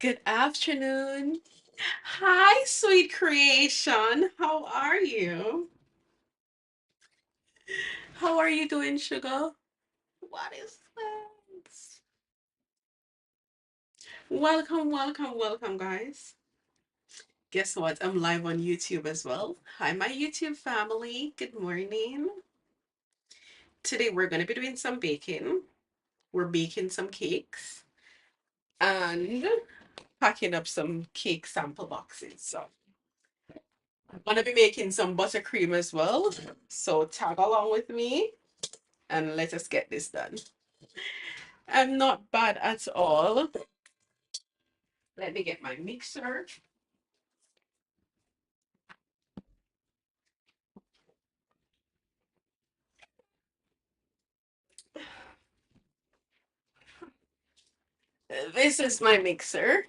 Good afternoon. Hi, sweet creation. How are you? How are you doing, sugar? What is this? Welcome, welcome, welcome, guys. Guess what? I'm live on YouTube as well. Hi, my YouTube family. Good morning. Today we're going to be doing some baking. We're baking some cakes and packing up some cake sample boxes. So I'm going to be making some buttercream as well. So tag along with me and let us get this done. I'm not bad at all. Let me get my mixer. This is my mixer.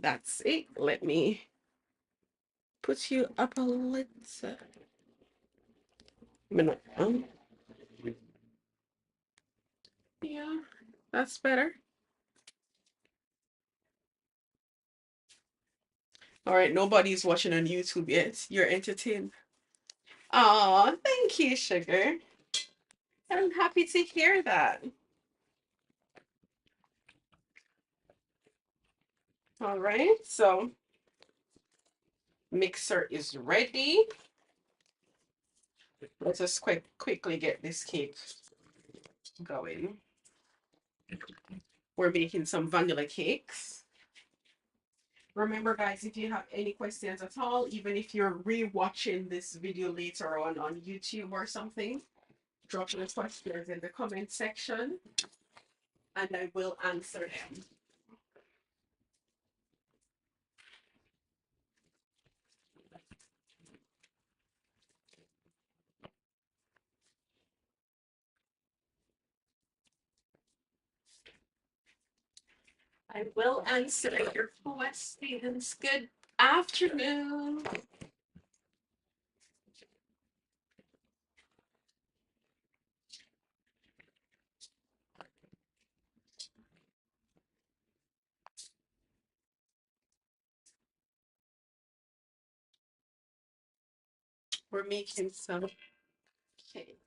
That's it. Let me put you up a little minute. Yeah, that's better. All right, nobody's watching on YouTube yet. You're entertained. Oh, thank you, sugar. I'm happy to hear that. All right, so mixer is ready. Let's just quickly get this cake going. We're making some vanilla cakes. Remember, guys, if you have any questions at all, even if you're re-watching this video later on YouTube or something, drop your questions in the comment section and I will answer them. I will answer your questions. Good afternoon. We're making some cake.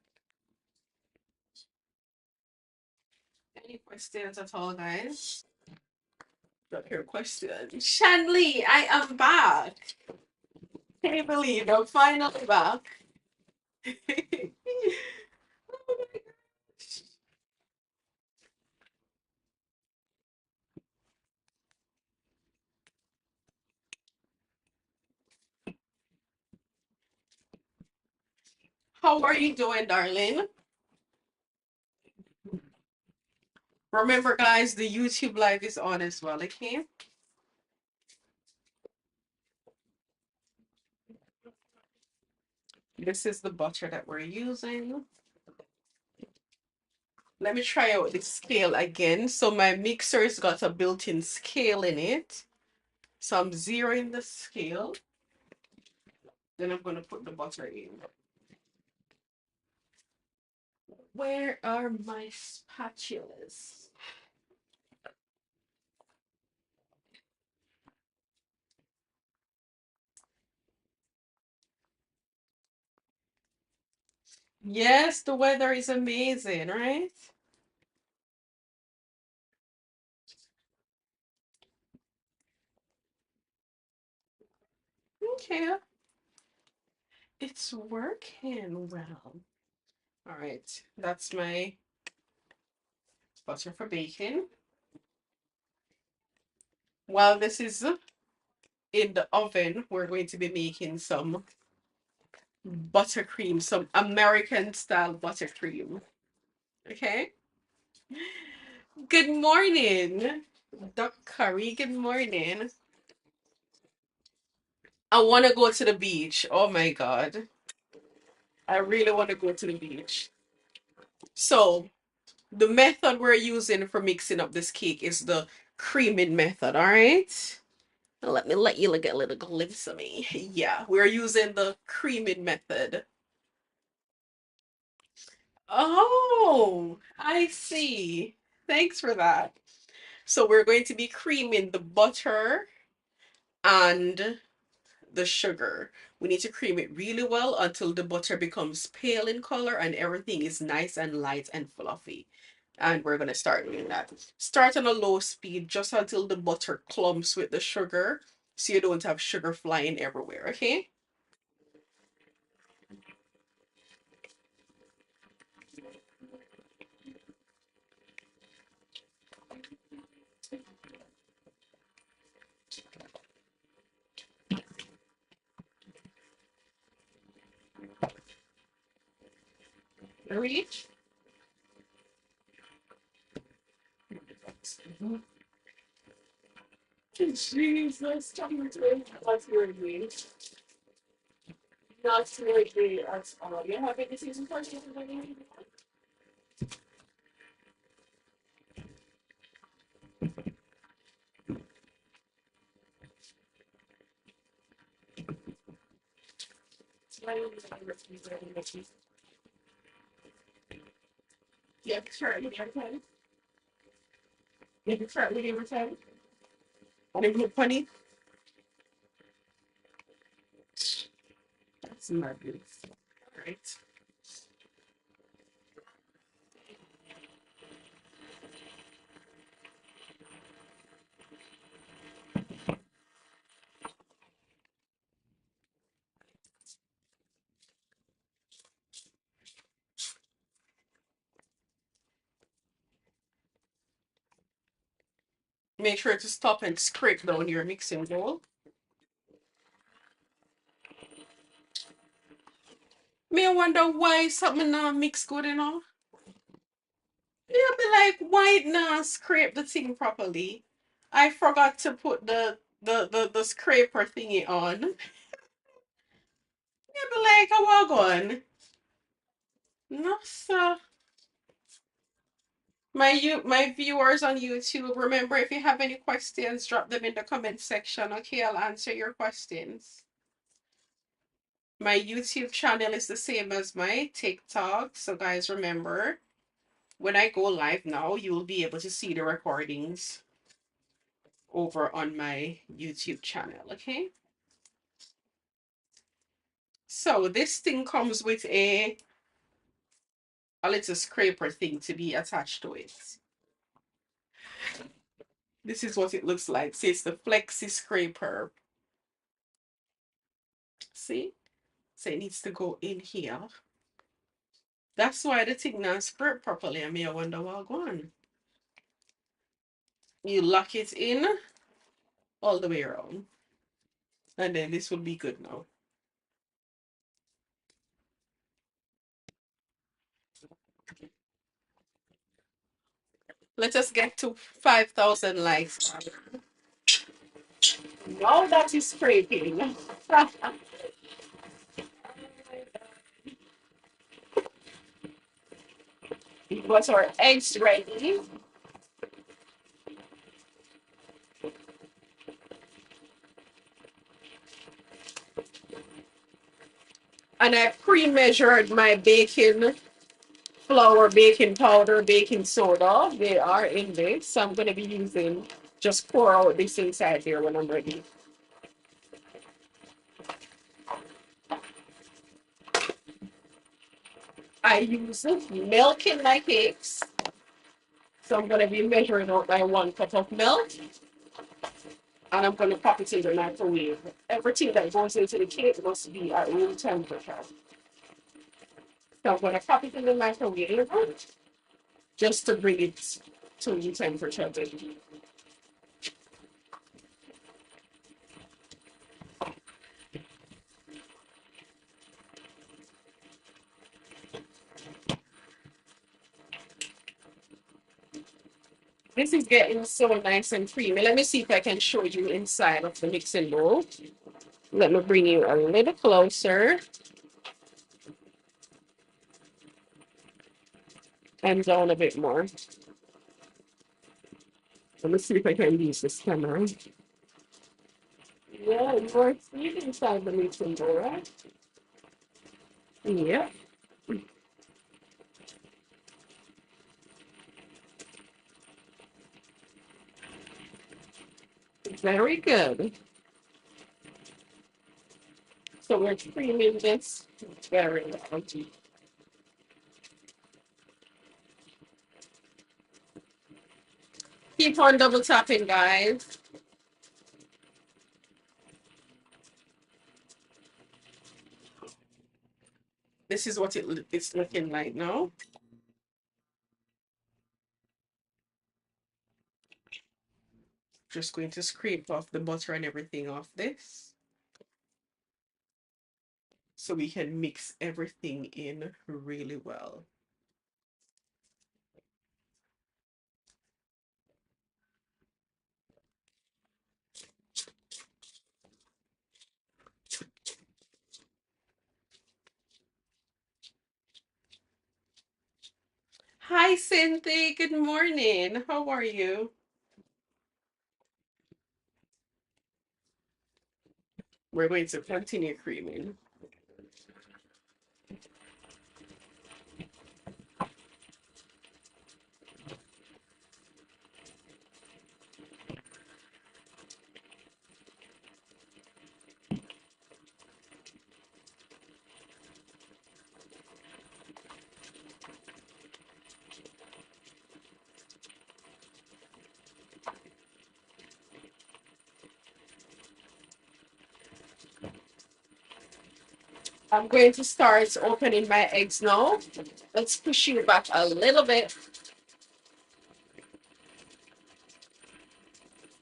Any questions at all, guys? Drop your question. Shanley, I am back. Can you believe I'm finally back? How are you doing, darling? Remember, guys, the YouTube live is on as well, okay? This is the butter that we're using. Let me try out the scale again. So my mixer's got a built-in scale in it. So I'm zeroing the scale. Then I'm going to put the butter in. Where are my spatulas? Yes, the weather is amazing, right? Okay, it's working well. All right, that's my butter for baking. While this is in the oven, we're going to be making some buttercream, some American style buttercream. Okay? Good morning, Duck Curry. Good morning. I want to go to the beach. Oh my God. I really want to go to the beach. So, the method we're using for mixing up this cake is the creaming method, all right? Let me let you get a little glimpse of me. Yeah, we're using the creaming method. Oh, I see. Thanks for that. So we're going to be creaming the butter and the sugar. We need to cream it really well until the butter becomes pale in color and everything is nice and light and fluffy. And we're going to start doing that. Start on a low speed just until the butter clumps with the sugar so you don't have sugar flying everywhere, okay? Reach. Jesus, that's your name. Not your name at all. You have any season party? Yeah, sure. You have time. You have start with your time. And if you're funny, that's marvelous. All right. Make sure to stop and scrape down your mixing bowl. Me, I wonder why something not mix good enough. Yeah, be like, why not scrape the thing properly? I forgot to put the scraper thingy on. Yeah, be like, a while gone. No, sir. My viewers on YouTube, remember if you have any questions, drop them in the comment section. Okay, I'll answer your questions. My YouTube channel is the same as my TikTok. So guys, remember, when I go live now, you will be able to see the recordings over on my YouTube channel, okay? So this thing comes with a little scraper thing to be attached to it. This is what it looks like. See, it's the Flexi Scraper. See? So it needs to go in here. That's why the thing not scrape properly. I mean, I wonder what going on. You lock it in all the way around. And then this will be good now. Let us get to 5,000 likes. Now that is scraping. It was our eggs ready. And I pre-measured my baking flour, baking powder, baking soda. They are in this. So I'm going to be using, just pour out this inside here when I'm ready. I use milk in my cakes. So I'm going to be measuring out my 1 cup of milk. And I'm going to pop it in the microwave. Everything that goes into the cake must be at room temperature. So I'm going to pop it in the microwave just to bring it to room temperature. This is getting so nice and creamy. Let me see if I can show you inside of the mixing bowl. Let me bring you a little closer and down a bit more. Let me see if I can use this camera. Yeah, you're seeing inside the mixing bowl, right? Yeah. Very good. So we're creaming this very well. Keep on double tapping, guys. This is what it's looking like now. Just going to scrape off the butter and everything off this so we can mix everything in really well. Hi, Cynthia. Good morning. How are you? We're going to continue creaming. I'm going to start opening my eggs now. Let's push you back a little bit.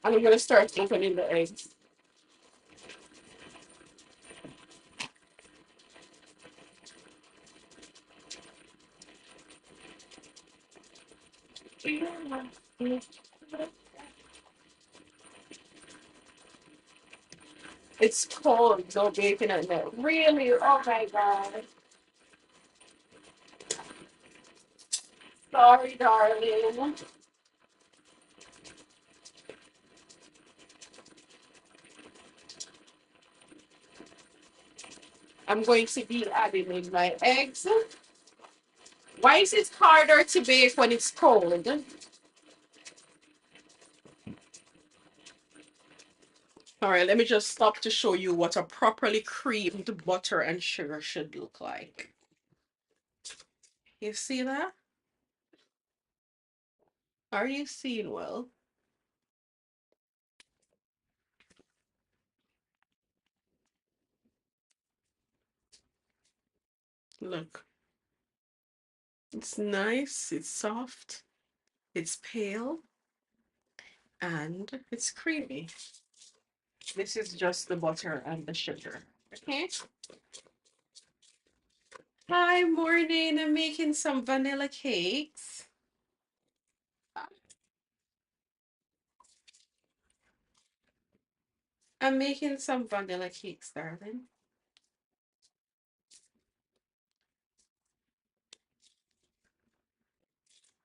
And I'm going to start opening the eggs. It's cold, no bacon in there. Really? Oh my God. Sorry, darling. I'm going to be adding in my eggs. Why is it harder to bake when it's cold? All right, let me just stop to show you what a properly creamed butter and sugar should look like. You see that? Are you seeing well? Look, it's nice, it's soft, it's pale, and it's creamy. This is just the butter and the sugar. Okay. Hi, morning. I'm making some vanilla cakes. I'm making some vanilla cakes, darling.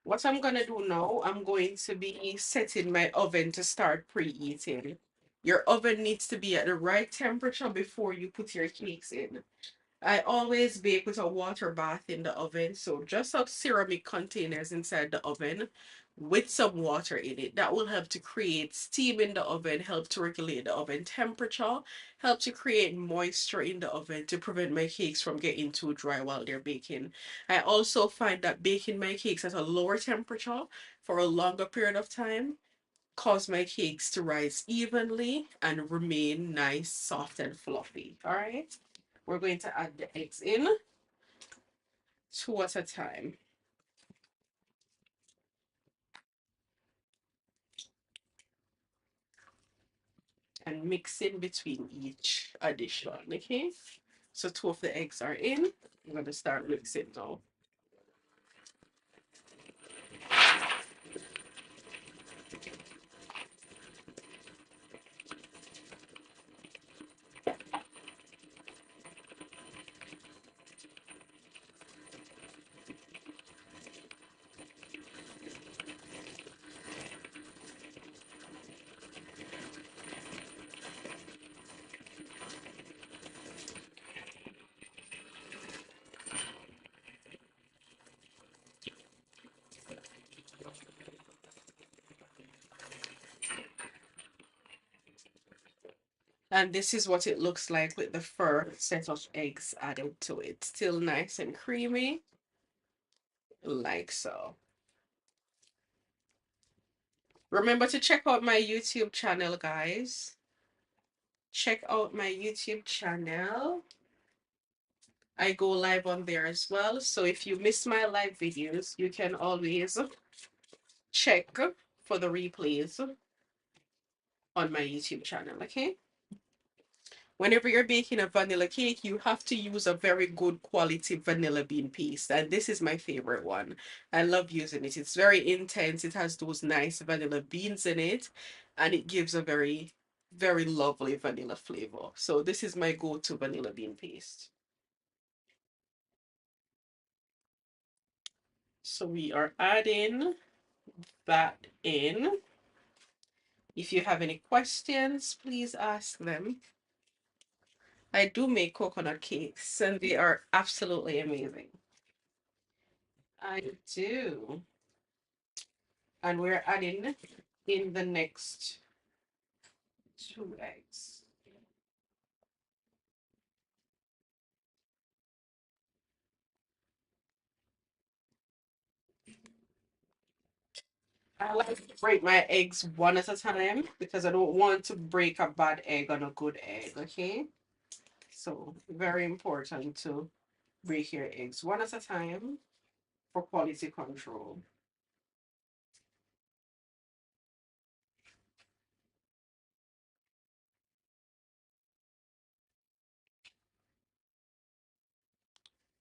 What I'm gonna do now, I'm going to be setting my oven to start preheating. Your oven needs to be at the right temperature before you put your cakes in. I always bake with a water bath in the oven, so just have ceramic containers inside the oven with some water in it. That will help to create steam in the oven, help to regulate the oven temperature, help to create moisture in the oven to prevent my cakes from getting too dry while they're baking. I also find that baking my cakes at a lower temperature for a longer period of time cause my cakes to rise evenly and remain nice, soft, and fluffy. All right. We're going to add the eggs in two at a time and mix in between each addition. Okay. So two of the eggs are in. I'm going to start mixing now. And this is what it looks like with the first set of eggs added to it. Still nice and creamy, like so. Remember to check out my YouTube channel, guys. Check out my YouTube channel. I go live on there as well. So if you miss my live videos, you can always check for the replays on my YouTube channel, okay? Whenever you're baking a vanilla cake, you have to use a very good quality vanilla bean paste. And this is my favorite one. I love using it. It's very intense. It has those nice vanilla beans in it. And it gives a very, very lovely vanilla flavor. So this is my go-to vanilla bean paste. So we are adding that in. If you have any questions, please ask them. I do make coconut cakes and they are absolutely amazing. I do. And we're adding in the next 2 eggs. I like to break my eggs one at a time because I don't want to break a bad egg on a good egg, okay? So very important to break your eggs one at a time for quality control.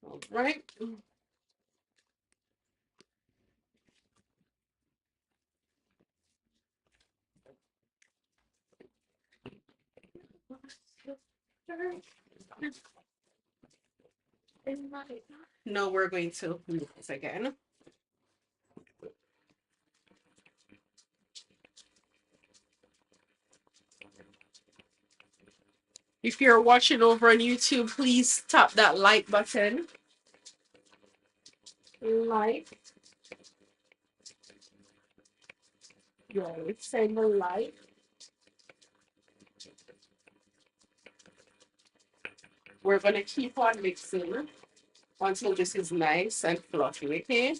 All right. Now we're going to mix again. If you're watching over on YouTube, please tap that like button. Like. Yeah, say the like. We're gonna keep on mixing until this is nice and fluffy, okay?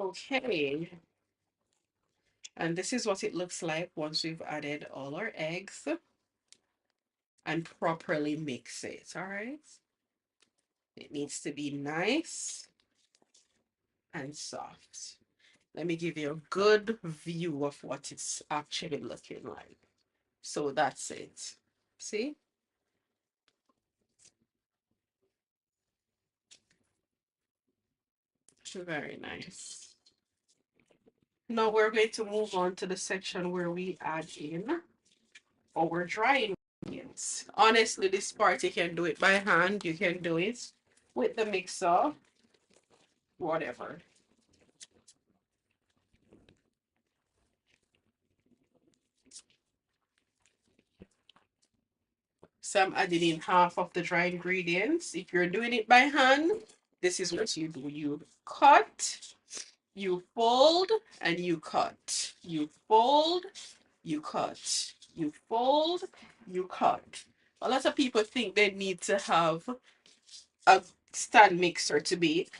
Okay. And this is what it looks like once we've added all our eggs and properly mix it, all right? It needs to be nice and soft. Let me give you a good view of what it's actually looking like. So that's it. See? Very nice. Now we're going to move on to the section where we add in our dry ingredients. Honestly, this part you can do it by hand. You can do it with the mixer, whatever. So I'm adding in half of the dry ingredients. If you're doing it by hand, this is what you do. You cut, you fold, and you cut. You fold, you cut. You fold, you cut. A lot of people think they need to have a stand mixer to bake.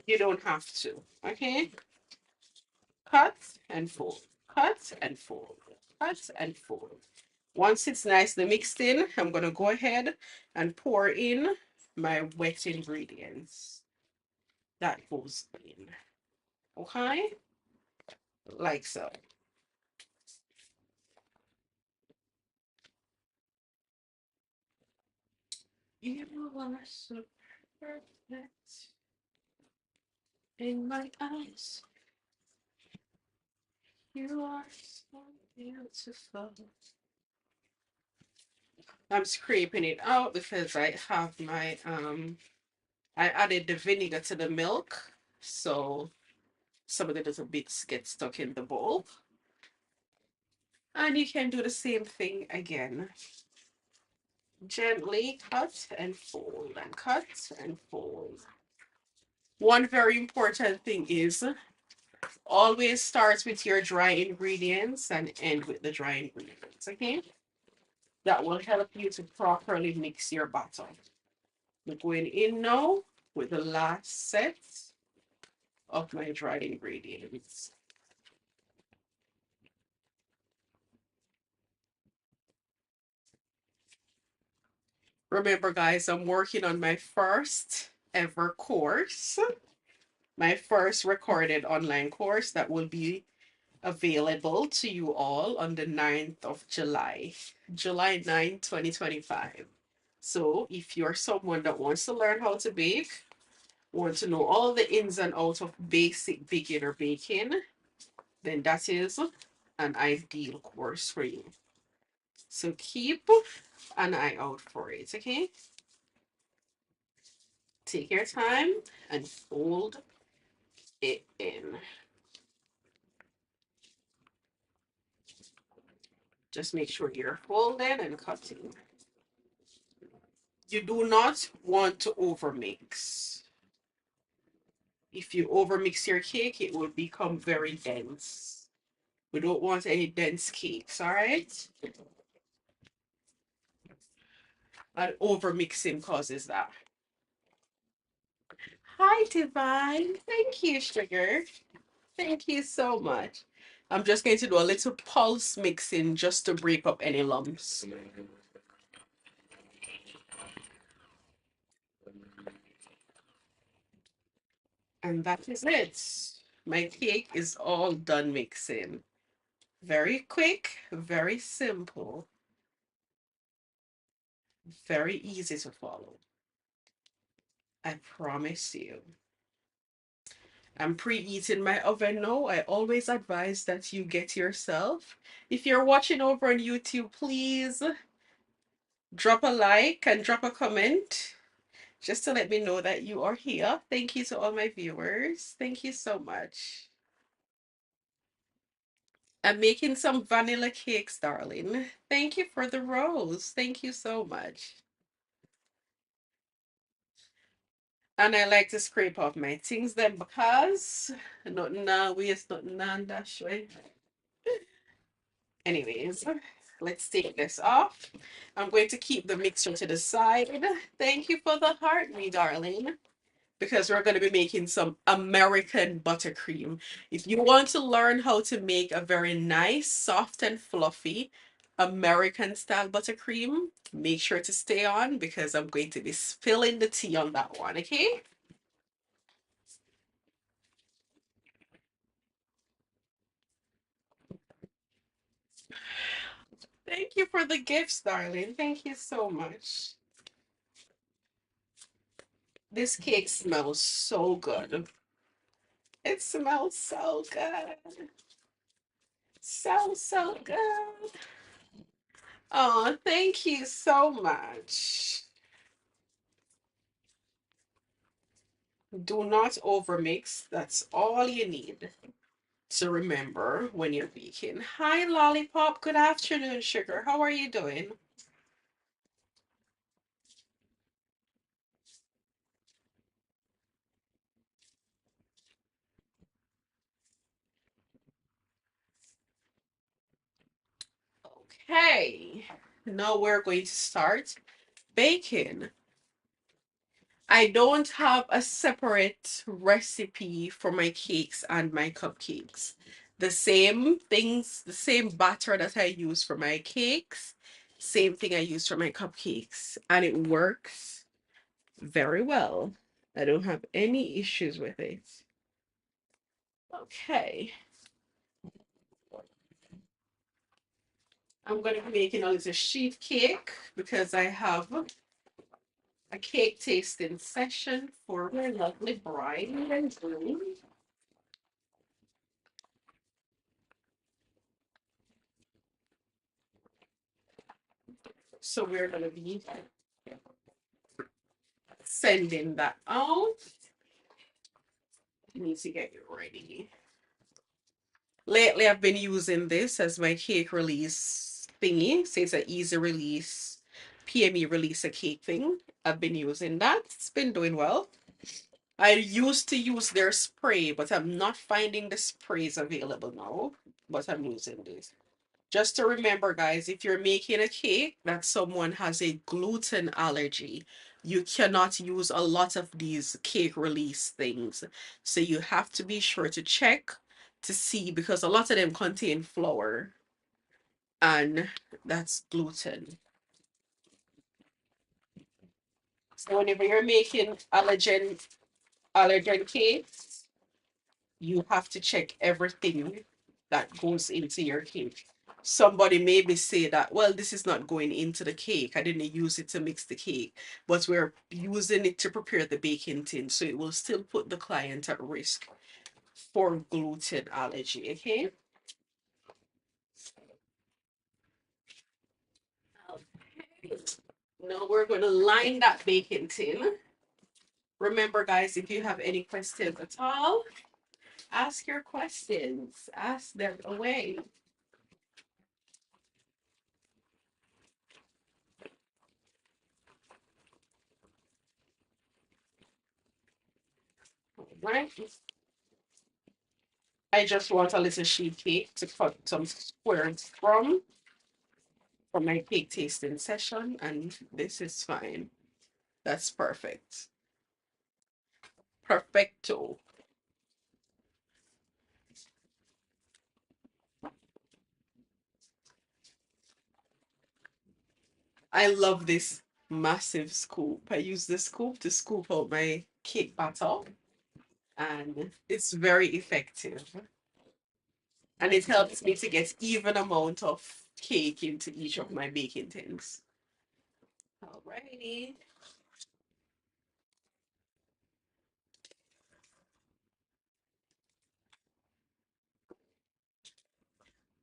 You don't have to, okay? Cut and fold, cut and fold, cut and fold. Once it's nicely mixed in, I'm going to go ahead and pour in my wet ingredients. That goes in, okay? Like so. You are so perfect in my eyes. You are so beautiful. I'm scraping it out because I have my I added the vinegar to the milk, so some of the little bits get stuck in the bowl. And you can do the same thing again. Gently cut and fold and cut and fold. One very important thing is always start with your dry ingredients and end with the dry ingredients, okay? That will help you to properly mix your batter. I'm going in now with the last set of my dry ingredients. Remember, guys, I'm working on my first ever course, my first recorded online course that will be available to you all on the 9th of July, July 9, 2025. So if you're someone that wants to learn how to bake, want to know all the ins and outs of basic beginner baking, then that is an ideal course for you. So keep an eye out for it, okay? Take your time and fold it in. Just make sure you're folding and cutting. You do not want to overmix. If you overmix your cake, it will become very dense. We don't want any dense cakes, all right? And overmixing causes that. Hi, Divine. Thank you, sugar. Thank you so much. I'm just going to do a little pulse mixing just to break up any lumps. And that is it. My cake is all done mixing. Very quick, very simple, very easy to follow. I promise you. I'm preheating my oven now. I always advise that you get yourself. If you're watching over on YouTube, please drop a like and drop a comment just to let me know that you are here. Thank you to all my viewers. Thank you so much. I'm making some vanilla cakes, darling. Thank you for the rose. Thank you so much. And I like to scrape off my things then because nothing now waste nothing on that way. Anyways, let's take this off. I'm going to keep the mixture to the side. Thank you for the heart, me darling. Because we're going to be making some American buttercream. If you want to learn how to make a very nice, soft and fluffy American style buttercream, make sure to stay on because I'm going to be spilling the tea on that one, okay? Thank you for the gifts, darling. Thank you so much. This cake smells so good. It smells so good. So, so good. Oh, thank you so much. Do not overmix. That's all you need to remember when you're baking. Hi, Lollipop. Good afternoon, sugar. How are you doing? Okay. Now we're going to start baking. I don't have a separate recipe for my cakes and my cupcakes. The same things, the same batter that I use for my cakes, same thing I use for my cupcakes, and it works very well. I don't have any issues with it. Okay, I'm going to be making a little sheet cake because I have a cake tasting session for my lovely bride and groom. So we're gonna be sending that out. Need to get you ready. Lately, I've been using this as my cake release thingy. So it's an easy release, PME release a cake thing. I've been using that. It's been doing well. I used to use their spray, but I'm not finding the sprays available now. But I'm using this. Just to remember, guys, if you're making a cake that someone has a gluten allergy, you cannot use a lot of these cake release things. So you have to be sure to check to see because a lot of them contain flour and that's gluten. So whenever you're making allergen cakes, you have to check everything that goes into your cake. Somebody maybe say that, well, this is not going into the cake. I didn't use it to mix the cake, but we're using it to prepare the baking tin. So it will still put the client at risk for gluten allergy. Okay. Okay. Now we're going to line that baking tin. Remember, guys, if you have any questions at all, ask your questions. Ask them away. Right? I just want a little sheet cake to cut some squares from for my cake tasting session, and this is fine. That's perfect. Perfecto. I love this massive scoop. I use this scoop to scoop out my cake batter, and it's very effective. And it helps me to get even amount of cake into each of my baking tins. Alrighty.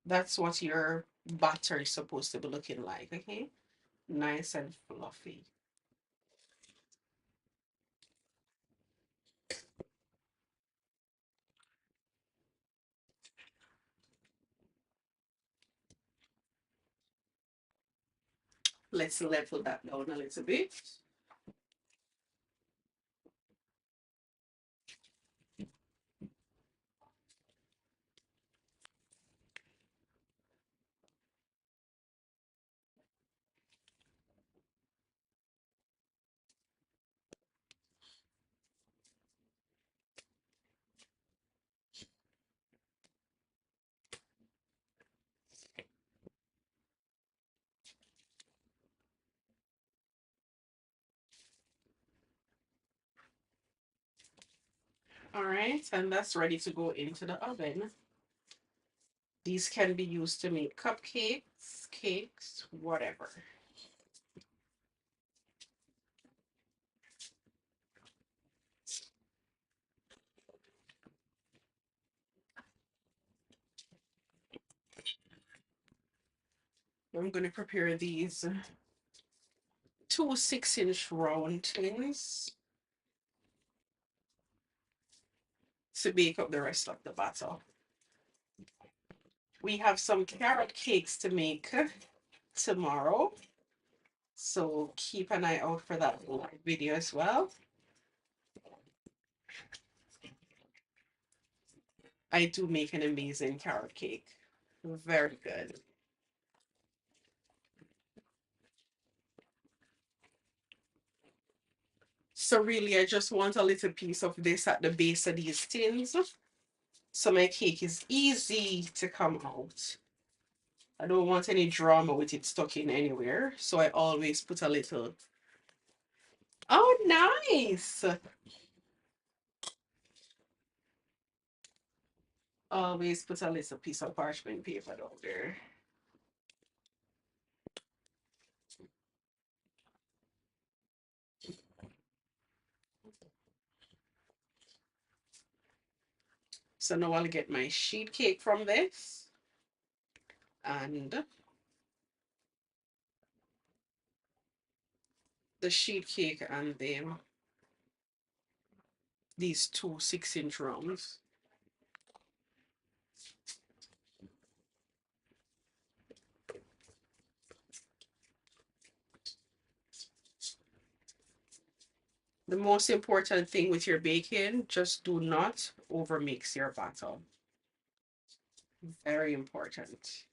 That's what your batter is supposed to be looking like, okay? Nice and fluffy. Let's level that down a little bit. All right, and that's ready to go into the oven. These can be used to make cupcakes, cakes, whatever. I'm going to prepare these two 6-inch round tins to bake up the rest of the batter. We have some carrot cakes to make tomorrow, so keep an eye out for that live video as well. I do make an amazing carrot cake. Very good. So really, I just want a little piece of this at the base of these tins. So my cake is easy to come out. I don't want any drama with it stuck in anywhere. So I always put a little. Oh, nice. Always put a little piece of parchment paper down there. So now I'll get my sheet cake from this, and the sheet cake and these two 6-inch rounds. The most important thing with your baking, just do not overmix your batter. Very important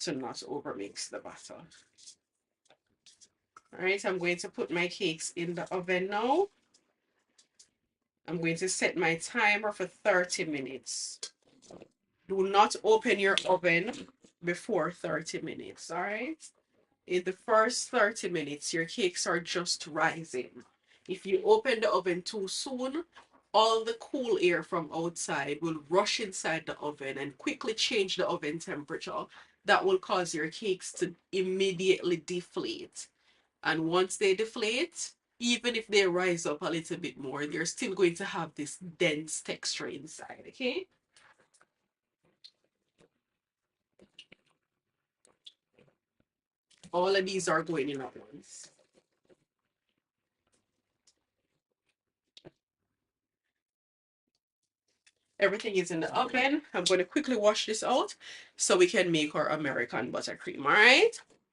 to not overmix the batter. All right, I'm going to put my cakes in the oven now. I'm going to set my timer for 30 minutes. Do not open your oven before 30 minutes, all right? In the first 30 minutes, your cakes are just rising. If you open the oven too soon, all the cool air from outside will rush inside the oven and quickly change the oven temperature. That will cause your cakes to immediately deflate. And once they deflate, even if they rise up a little bit more, they're still going to have this dense texture inside, okay? All of these are going in at once. Everything is in the oven. I'm going to quickly wash this out so we can make our American buttercream, all right?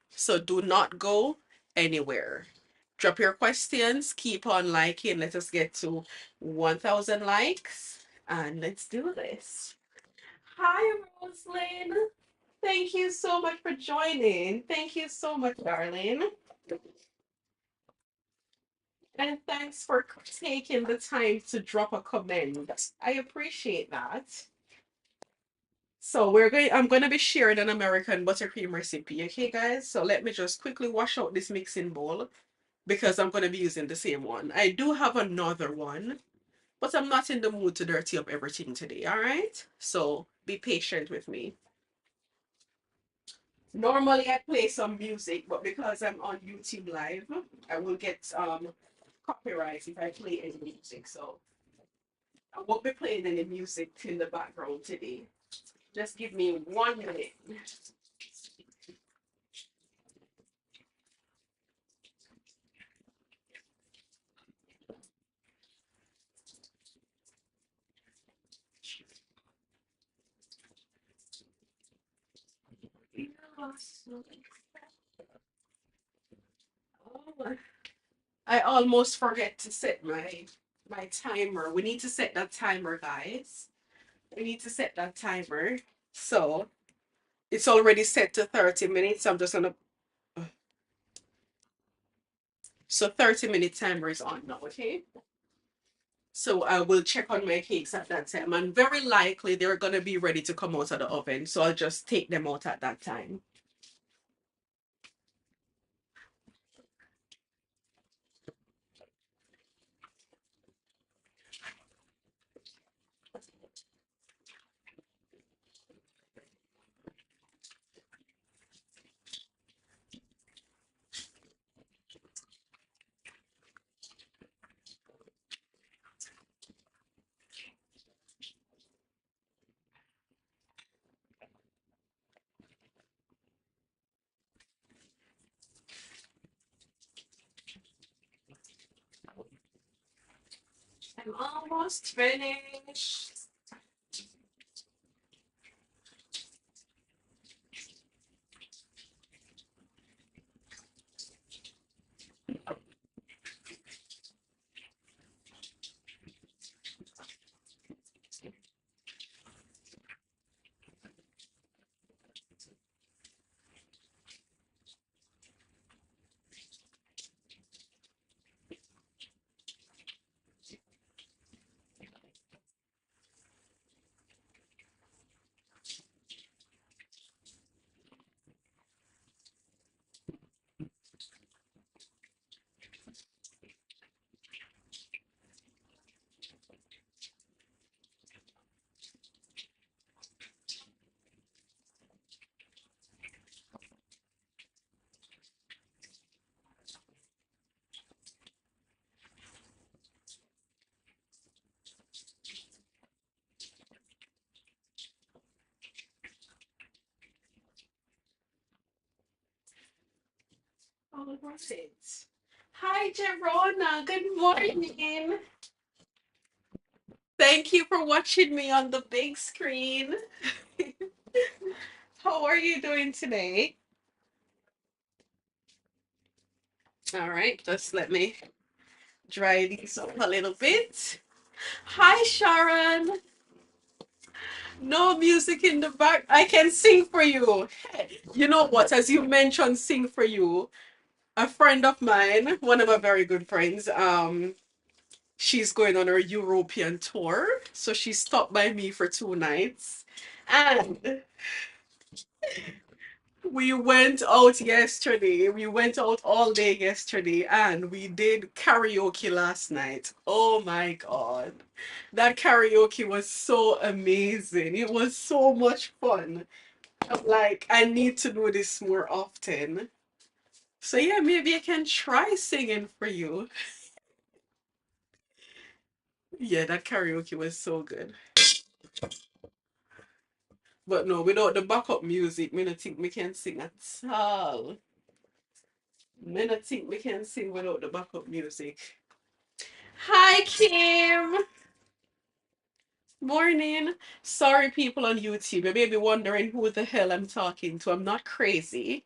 So do not go anywhere. Drop your questions, keep on liking. Let us get to 1,000 likes and let's do this. Hi, Roslyn. Thank you so much for joining. Thank you so much, darling. And thanks for taking the time to drop a comment. I appreciate that. So I'm going to be sharing an American buttercream recipe, okay, guys? So let me just quickly wash out this mixing bowl because I'm going to be using the same one. I do have another one, but I'm not in the mood to dirty up everything today, all right? So be patient with me. Normally I play some music, but because I'm on YouTube Live, I will get copyright if I play any music. So I won't be playing any music in the background today. Just give me 1 minute. Oh, I almost forget to set my timer. We need to set that timer, guys. We need to set that timer. So it's already set to 30 minutes. I'm just gonna, so 30-minute timer is on now, okay? So I will check on my cakes at that time. And very likely they're gonna be ready to come out of the oven. So I'll just take them out at that time. I'm almost finished. Right. Hi, Jerona. Good morning. Thank you for watching me on the big screen. How are you doing today? All right, just let me dry these up a little bit. Hi, Sharon. No music in the back. I can sing for you. Hey, you know what? As you mentioned, sing for you. A friend of mine, one of my very good friends, she's going on her European tour. So she stopped by me for 2 nights. And we went out yesterday. We went out all day yesterday and we did karaoke last night. Oh my God. That karaoke was so amazing. It was so much fun. I'm like, I need to do this more often. So yeah, maybe I can try singing for you. Yeah, that karaoke was so good. But no, without the backup music, me not think me can sing at all. Me not think me can sing without the backup music. Hi, Kim. Morning. Sorry, people on YouTube. You may be wondering who the hell I'm talking to. I'm not crazy.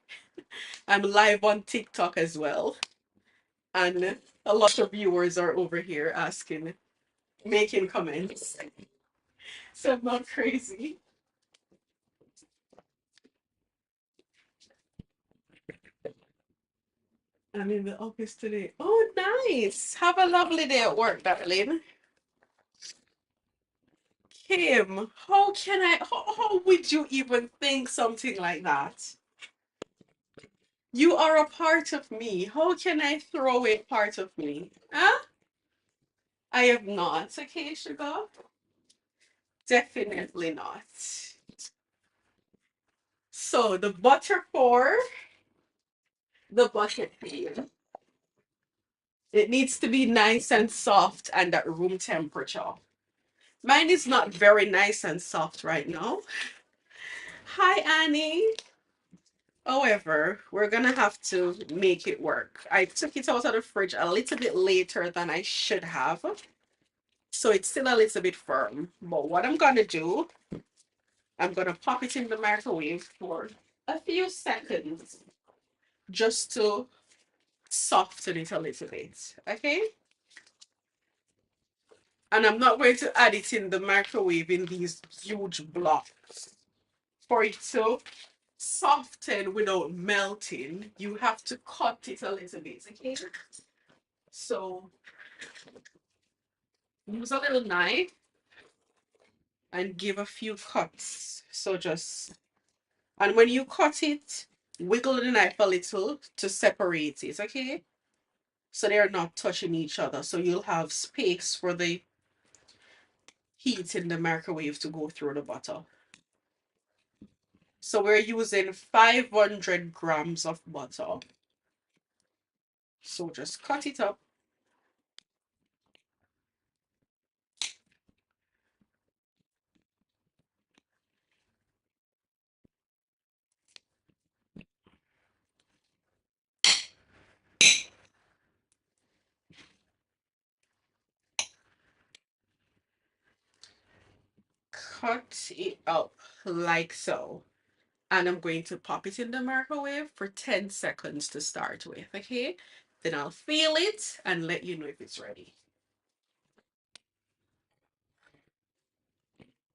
I'm live on TikTok as well. And a lot of viewers are over here asking, making comments. So I'm not crazy. I'm in the office today. Oh, nice. Have a lovely day at work, darling. Kim, how would you even think something like that? You are a part of me. How can I throw away part of me? Huh? I have not. Okay, sugar? Definitely not. So the butter for the butter cream. It needs to be nice and soft and at room temperature. Mine is not very nice and soft right now. Hi, Annie. However, we're gonna have to make it work. I took it out of the fridge a little bit later than I should have. So it's still a little bit firm. But what I'm gonna do, I'm gonna pop it in the microwave for a few seconds just to soften it a little bit. Okay? And I'm not going to add it in the microwave in these huge blocks. For it to soften without melting, you have to cut it a little bit, okay? So use a little knife and give a few cuts. So just, and when you cut it, wiggle the knife a little to separate it, okay? So they're not touching each other. So you'll have space for the heat in the microwave to go through the butter. So we're using 500 grams of butter. So just cut it up. Cut it up like so. And I'm going to pop it in the microwave for 10 seconds to start with, okay? Then I'll feel it and let you know if it's ready.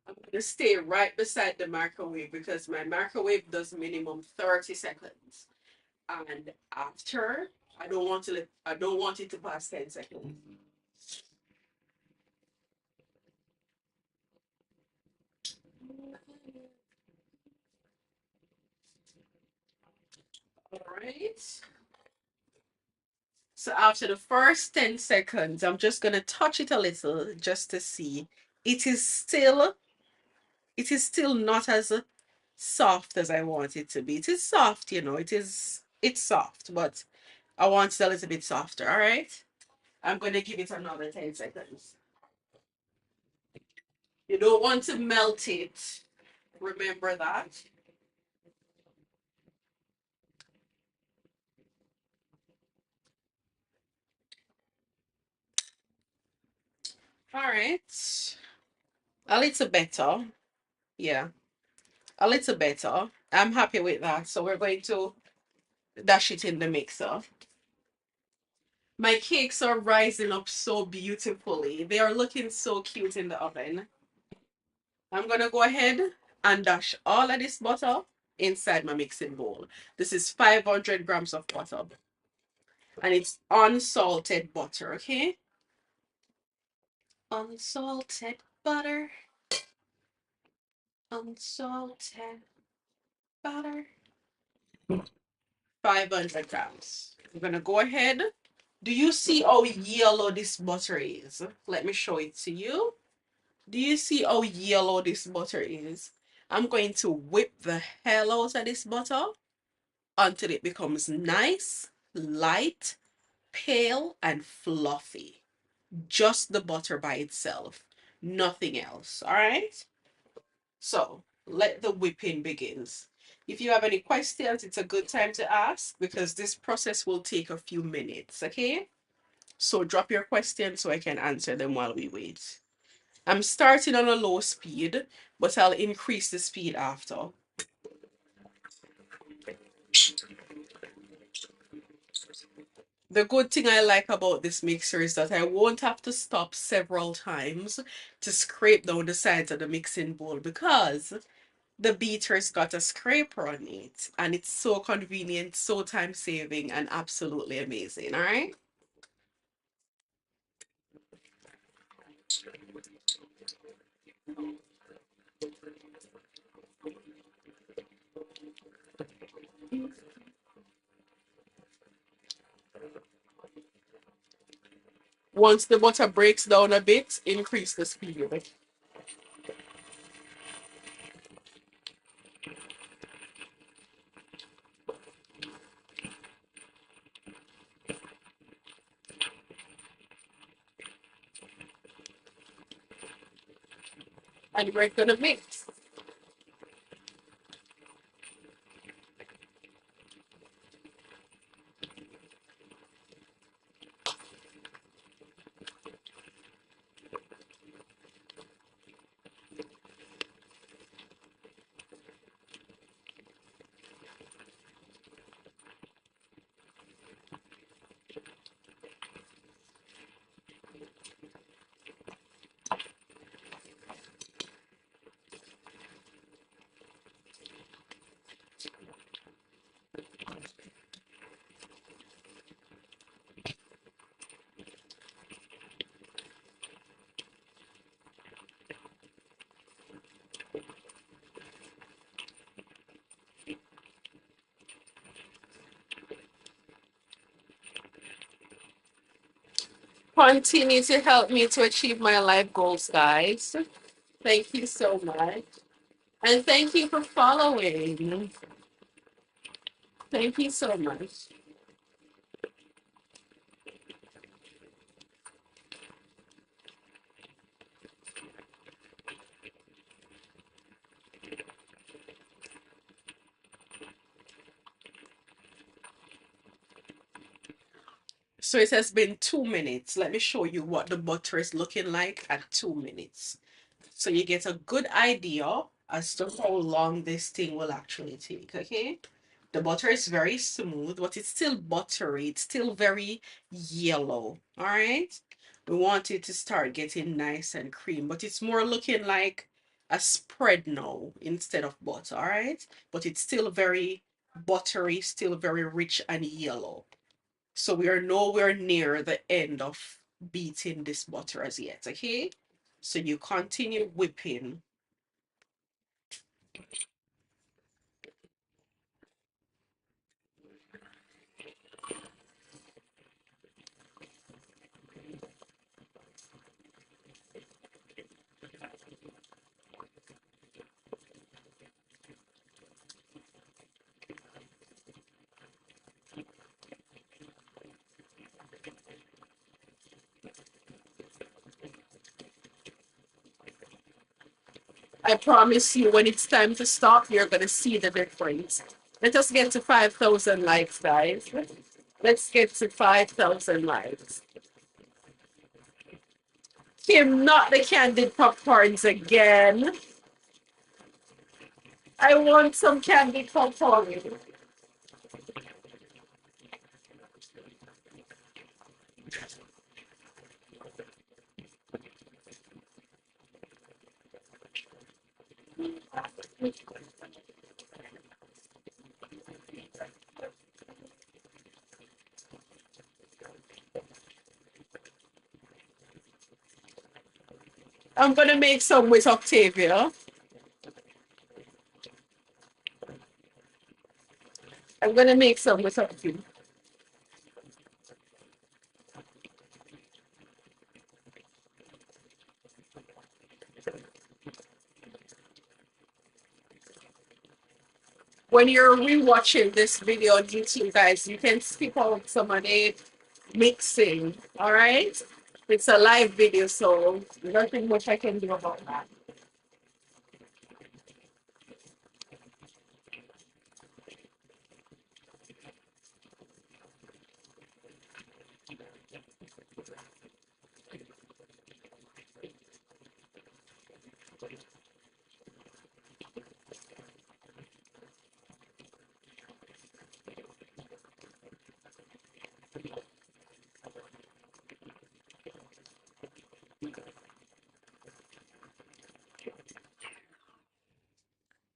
I'm going to stay right beside the microwave because my microwave does minimum 30 seconds. And after, I don't want it to pass 10 seconds. All right. So after the first 10 seconds, I'm just going to touch it a little just to see. It is still it is still not as soft as I want it to be. It is soft, it's soft, but I want it a little bit softer, all right? I'm going to give it another 10 seconds. You don't want to melt it. Remember that. All right. A little better. Yeah, a little better. I'm happy with that. So we're going to dash it in the mixer. My cakes are rising up so beautifully. They are looking so cute in the oven. I'm gonna go ahead and dash all of this butter inside my mixing bowl. This is 500 grams of butter. And it's unsalted butter, okay? Unsalted butter. Unsalted butter. 500 grams. I'm gonna go ahead. Do you see how yellow this butter is? Let me show it to you. Do you see how yellow this butter is? I'm going to whip the hell out of this butter until it becomes nice, light, pale, and fluffy. Just the butter by itself, nothing else. All right? So let the whipping begins. If you have any questions, it's a good time to ask because this process will take a few minutes, okay? So drop your questions so I can answer them while we wait. I'm starting on a low speed, but I'll increase the speed after. The good thing I like about this mixer is that I won't have to stop several times to scrape down the sides of the mixing bowl because the beater's got a scraper on it and it's so convenient, so time saving, and absolutely amazing. All right. Once the butter breaks down a bit, increase the speed. And we're gonna mix. Continue to help me to achieve my life goals, guys. Thank you so much. And thank you for following. Thank you so much. So it has been 2 minutes. Let me show you what the butter is looking like at 2 minutes. So you get a good idea as to how long this thing will actually take, okay? The butter is very smooth, but it's still buttery. It's still very yellow, all right? We want it to start getting nice and cream, but it's more looking like a spread now instead of butter, all right? But it's still very buttery, still very rich and yellow. So we are nowhere near the end of beating this butter as yet, okay? So you continue whipping. I promise you, when it's time to stop, you're going to see the difference. Let us get to 5,000 likes, guys. Let's get to 5,000 likes. Kim, not the candied popcorns again. I want some candied popcorn. I'm gonna make some with Octavia. I'm gonna make some with Octavia. When you're rewatching this video on YouTube, guys, you can skip out some of the mixing. All right, it's a live video, so nothing much I can do about that.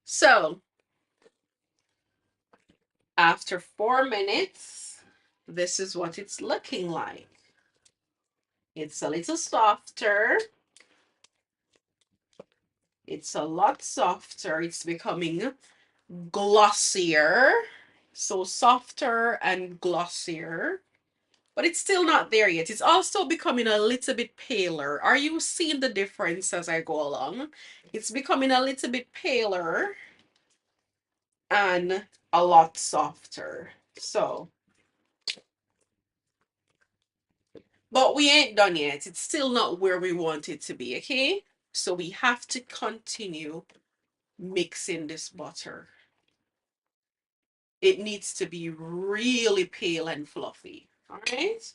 So after 4 minutes, this is what it's looking like. It's a little softer. It's a lot softer. It's becoming glossier. So softer and glossier. But it's still not there yet. It's also becoming a little bit paler. Are you seeing the difference as I go along? It's becoming a little bit paler and a lot softer. So, but we ain't done yet. It's still not where we want it to be, okay? So we have to continue mixing this butter. It needs to be really pale and fluffy. All right?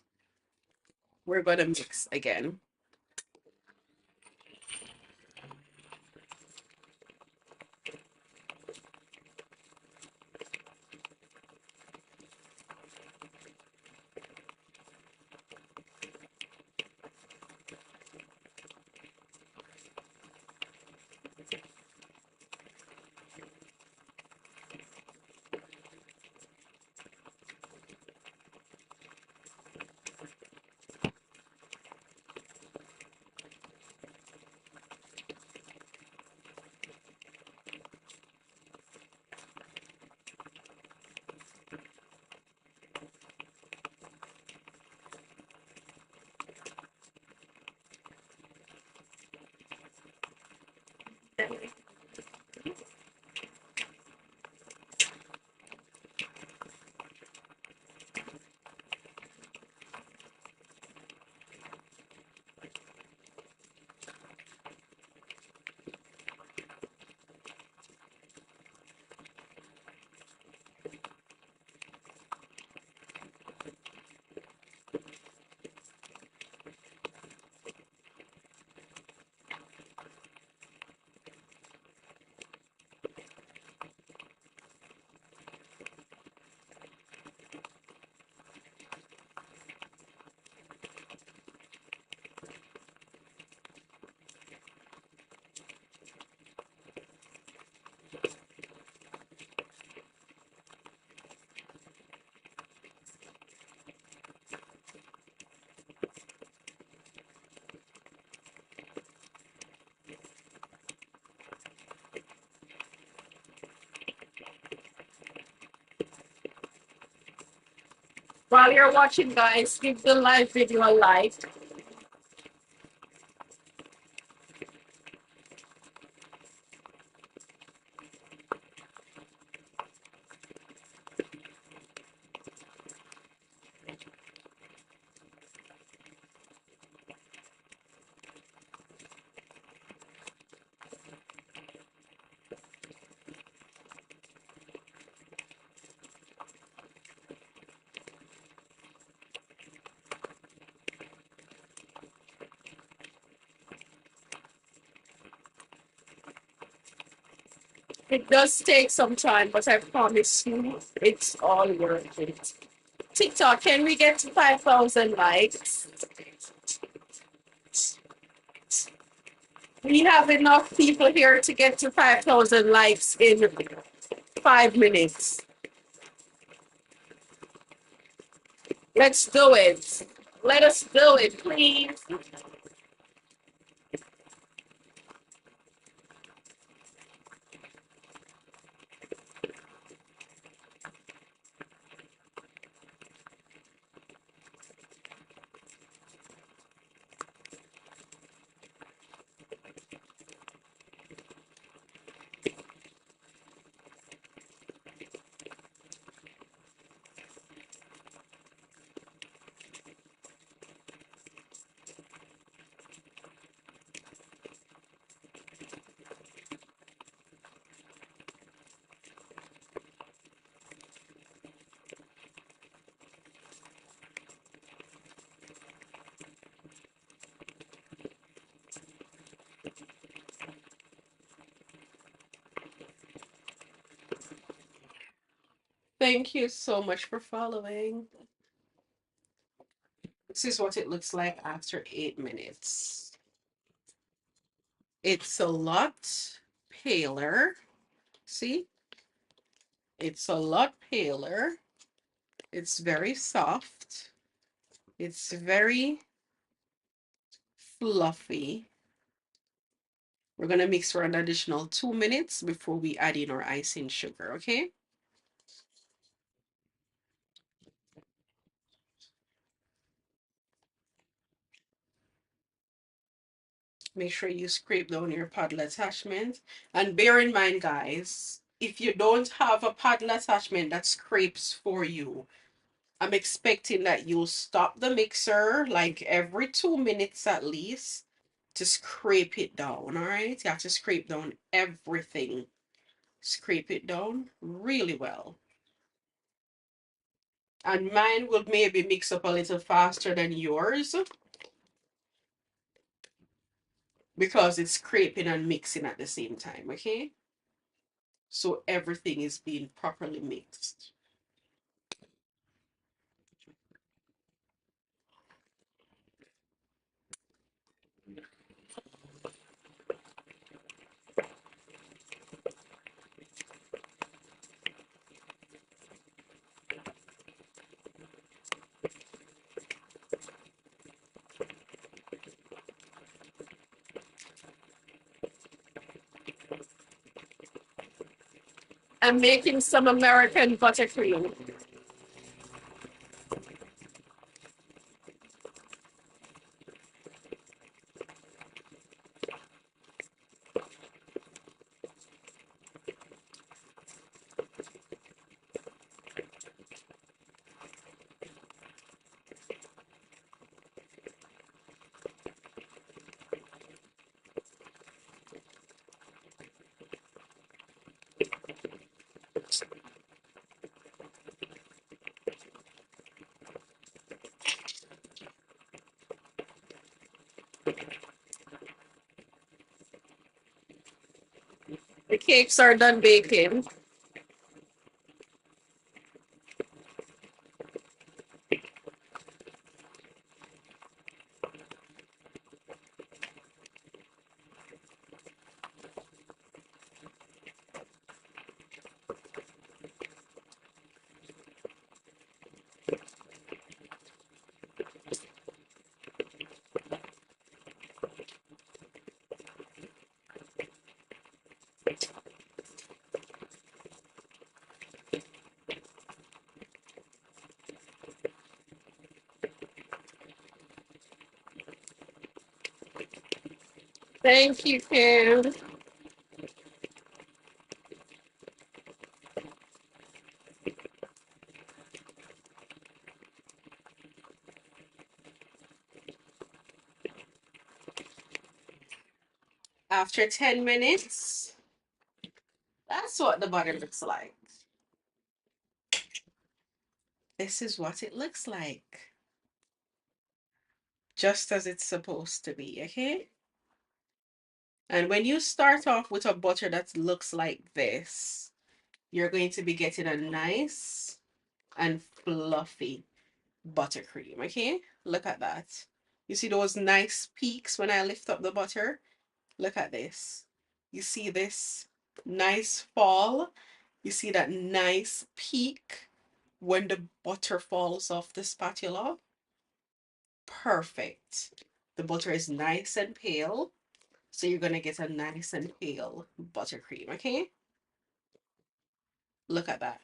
We're going to mix again. While you're watching, guys, give the live video a like. It does take some time, but I promise you, it's all worth it. TikTok, can we get to 5,000 likes? We have enough people here to get to 5,000 likes in 5 minutes. Let's do it. Let us do it, please. Thank you so much for following. This is what it looks like after 8 minutes. It's a lot paler. See? It's a lot paler. It's very soft. It's very fluffy. We're going to mix for an additional 2 minutes before we add in our icing sugar, okay? Make sure you scrape down your paddle attachment. And bear in mind, guys, if you don't have a paddle attachment that scrapes for you, I'm expecting that you'll stop the mixer like every 2 minutes at least to scrape it down, all right? You have to scrape down everything. Scrape it down really well. And mine will maybe mix up a little faster than yours because it's scraping and mixing at the same time, okay? So everything is being properly mixed. I'm making some American buttercream. The cakes are done baking. Thank you, Kim. After 10 minutes, that's what the butter looks like. This is what it looks like. Just as it's supposed to be, okay? And when you start off with a butter that looks like this, you're going to be getting a nice and fluffy buttercream. Okay, look at that. You see those nice peaks when I lift up the butter? Look at this. You see this nice fall? You see that nice peak when the butter falls off the spatula? Perfect. The butter is nice and pale, so you're gonna get a nice and pale buttercream, okay? Look at that.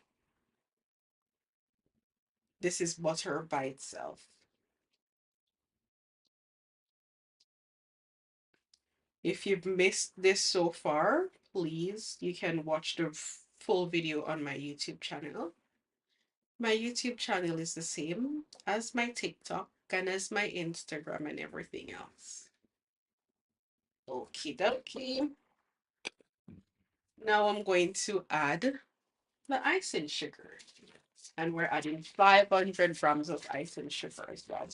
This is butter by itself. If you've missed this so far, please, you can watch the full video on my YouTube channel. My YouTube channel is the same as my TikTok and as my Instagram and everything else. Okie dokie. Now I'm going to add the icing sugar. And we're adding 500 grams of icing sugar as well.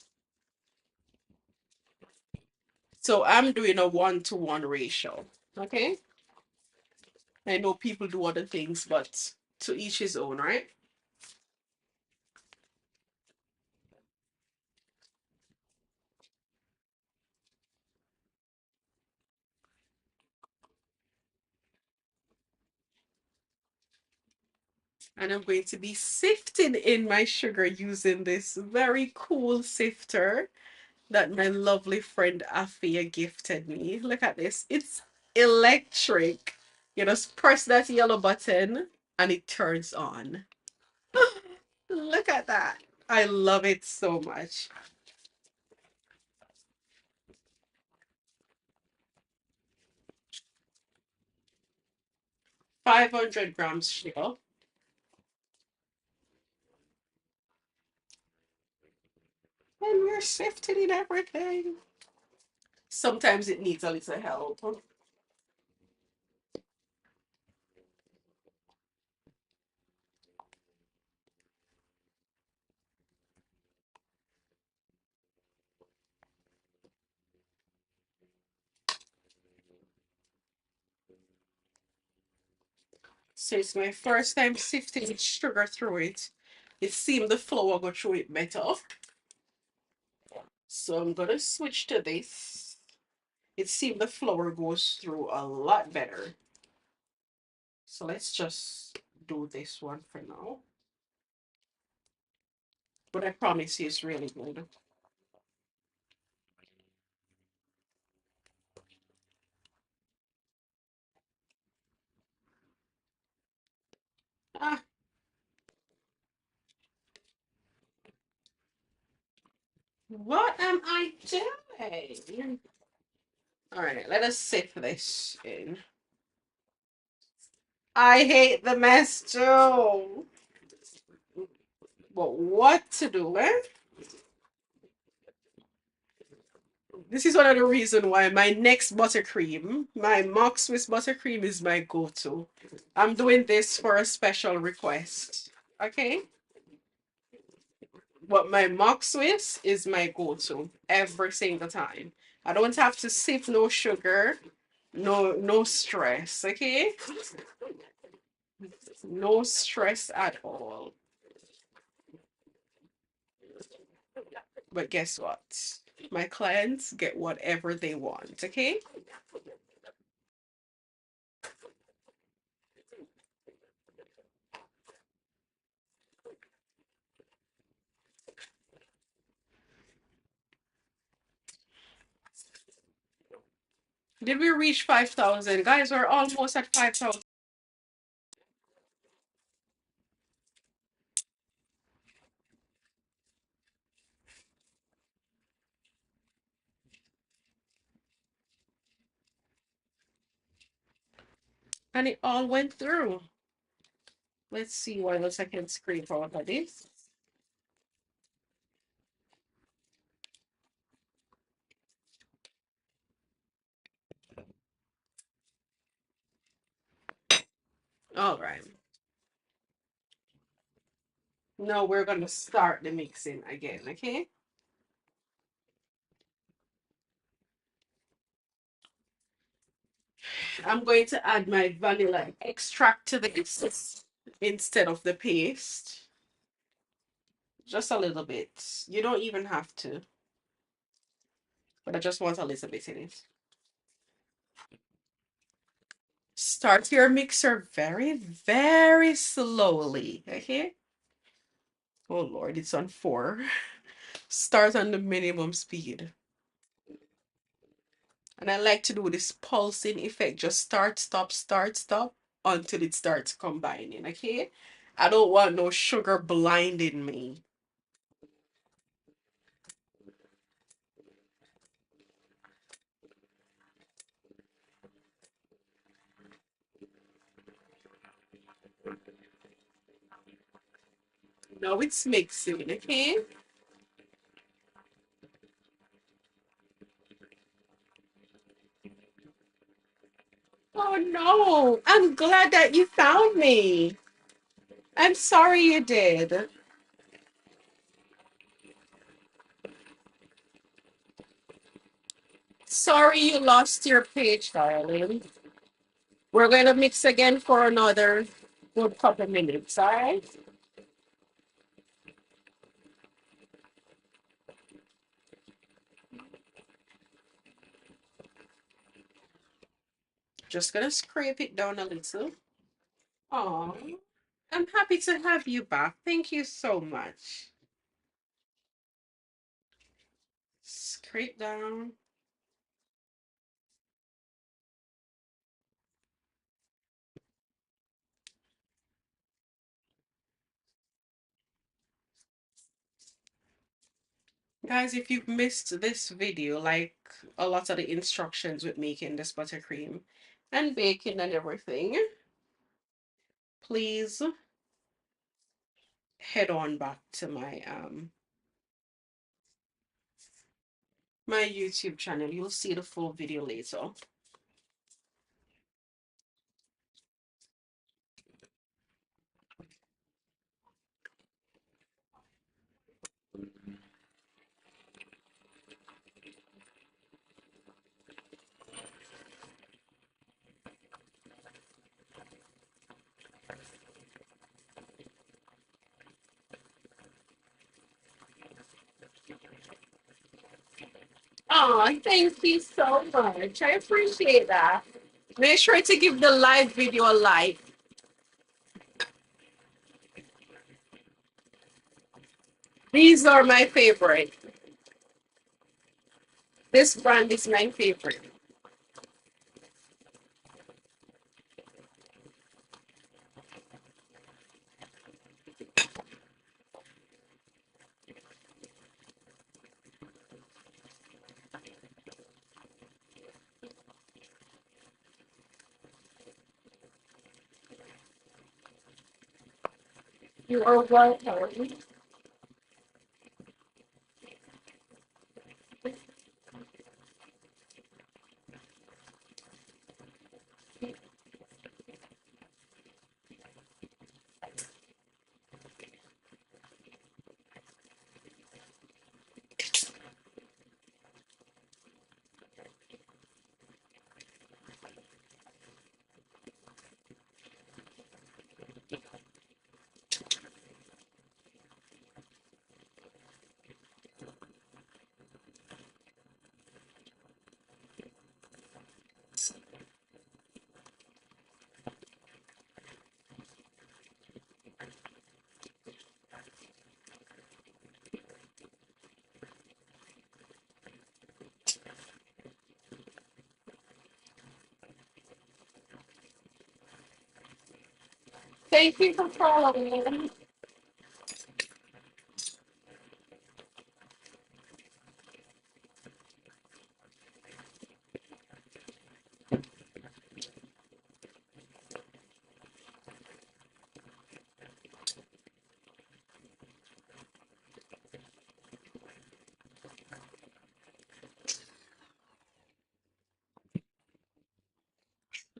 So I'm doing a 1-to-1 ratio. Okay? I know people do other things, but to each his own, right? And I'm going to be sifting in my sugar using this very cool sifter that my lovely friend Afia gifted me. Look at this. It's electric. You just press that yellow button and it turns on. Look at that. I love it so much. 500 grams sugar. And we're sifting in everything. Sometimes it needs a little help. So it's my first time sifting sugar through it. It seemed the flour go through it better. So I'm gonna switch to this. It seemed the flour goes through a lot better. So let's just do this one for now. But I promise you it's really good. Ah, what am I doing? All right, let us sift this in. I hate the mess too. But what to do, eh? This is one of the reasons why my next buttercream, my mock Swiss buttercream, is my go-to. I'm doing this for a special request. Okay? But my mock Swiss is my go-to every single time. I don't have to sip no sugar, no stress, okay? No stress at all. But guess what? My clients get whatever they want, okay? Did we reach 5,000? Guys, we're almost at 5,000. And it all went through. Let's see what else I can scrape out of this. All right. Now we're going to start the mixing again, okay? I'm going to add my vanilla extract to this instead of the paste. Just a little bit. You don't even have to, but I just want a little bit in it. Start your mixer very, very slowly, okay? Oh Lord, it's on 4. Start on the minimum speed. And I like to do this pulsing effect. Just start, stop until it starts combining, okay? I don't want no sugar blinding me. Now it's mixing, okay? Oh no, I'm glad that you found me. I'm sorry you did. Sorry you lost your page, darling. We're going to mix again for another good couple minutes, all right? Just gonna scrape it down a little. Oh, I'm happy to have you back. Thank you so much. Scrape down. Guys, if you've missed this video, like a lot of the instructions with making this buttercream and baking and everything, please head on back to my YouTube channel. You'll see the full video later. Oh, thank you so much. I appreciate that. Make sure to give the live video a like. These are my favorite. This brand is my favorite. You are welcome. Thank you for following.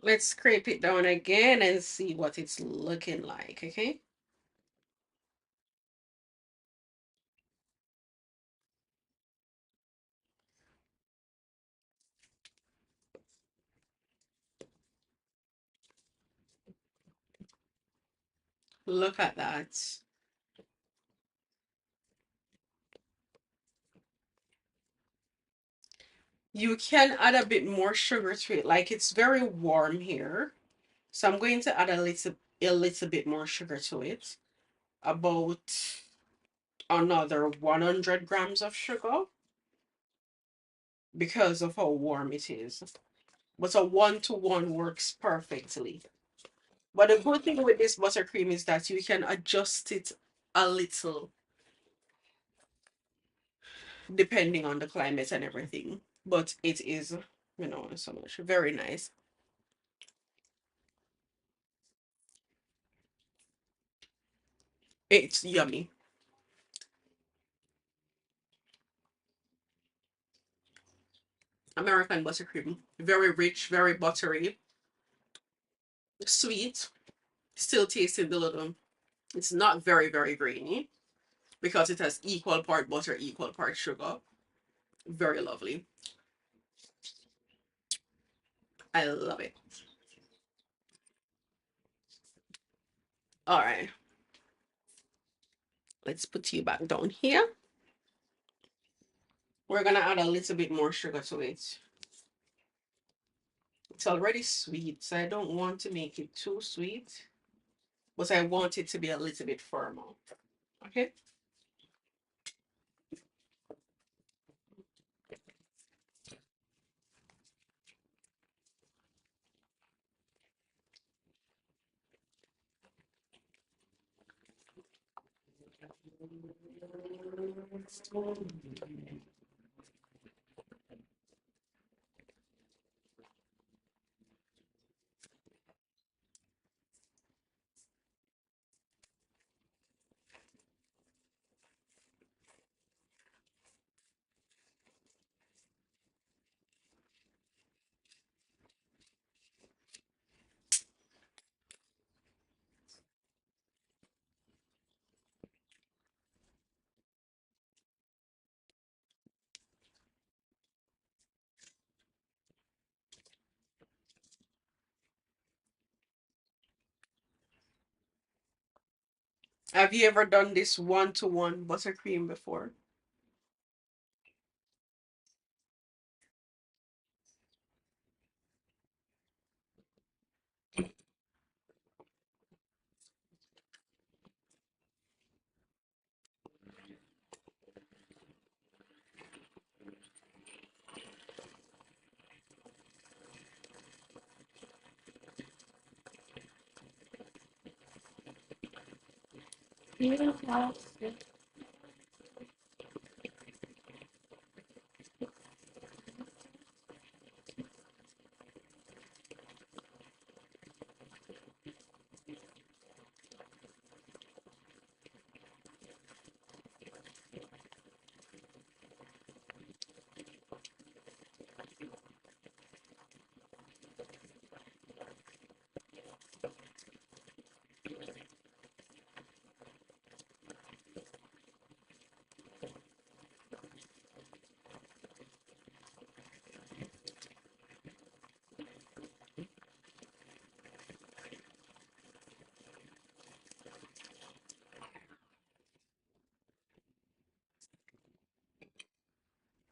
Let's scrape it down again and see what it's looking like, okay? Look at that. You can add a bit more sugar to it. Like it's very warm here. So I'm going to add a little bit more sugar to it. About another 100 grams of sugar because of how warm it is. But a 1-to-1 works perfectly. But the good thing with this buttercream is that you can adjust it a little depending on the climate and everything. But it is, so much. Very nice. It's yummy. American buttercream. Very rich, very buttery, sweet, still tasting the little. It's not very, very grainy because it has equal part butter, equal part sugar. Very lovely. I love it. All right, let's put you back down here. We're gonna add a little bit more sugar to it. It's already sweet, so I don't want to make it too sweet, but I want it to be a little bit firmer. Okay. Have you ever done this 1-to-1 buttercream before?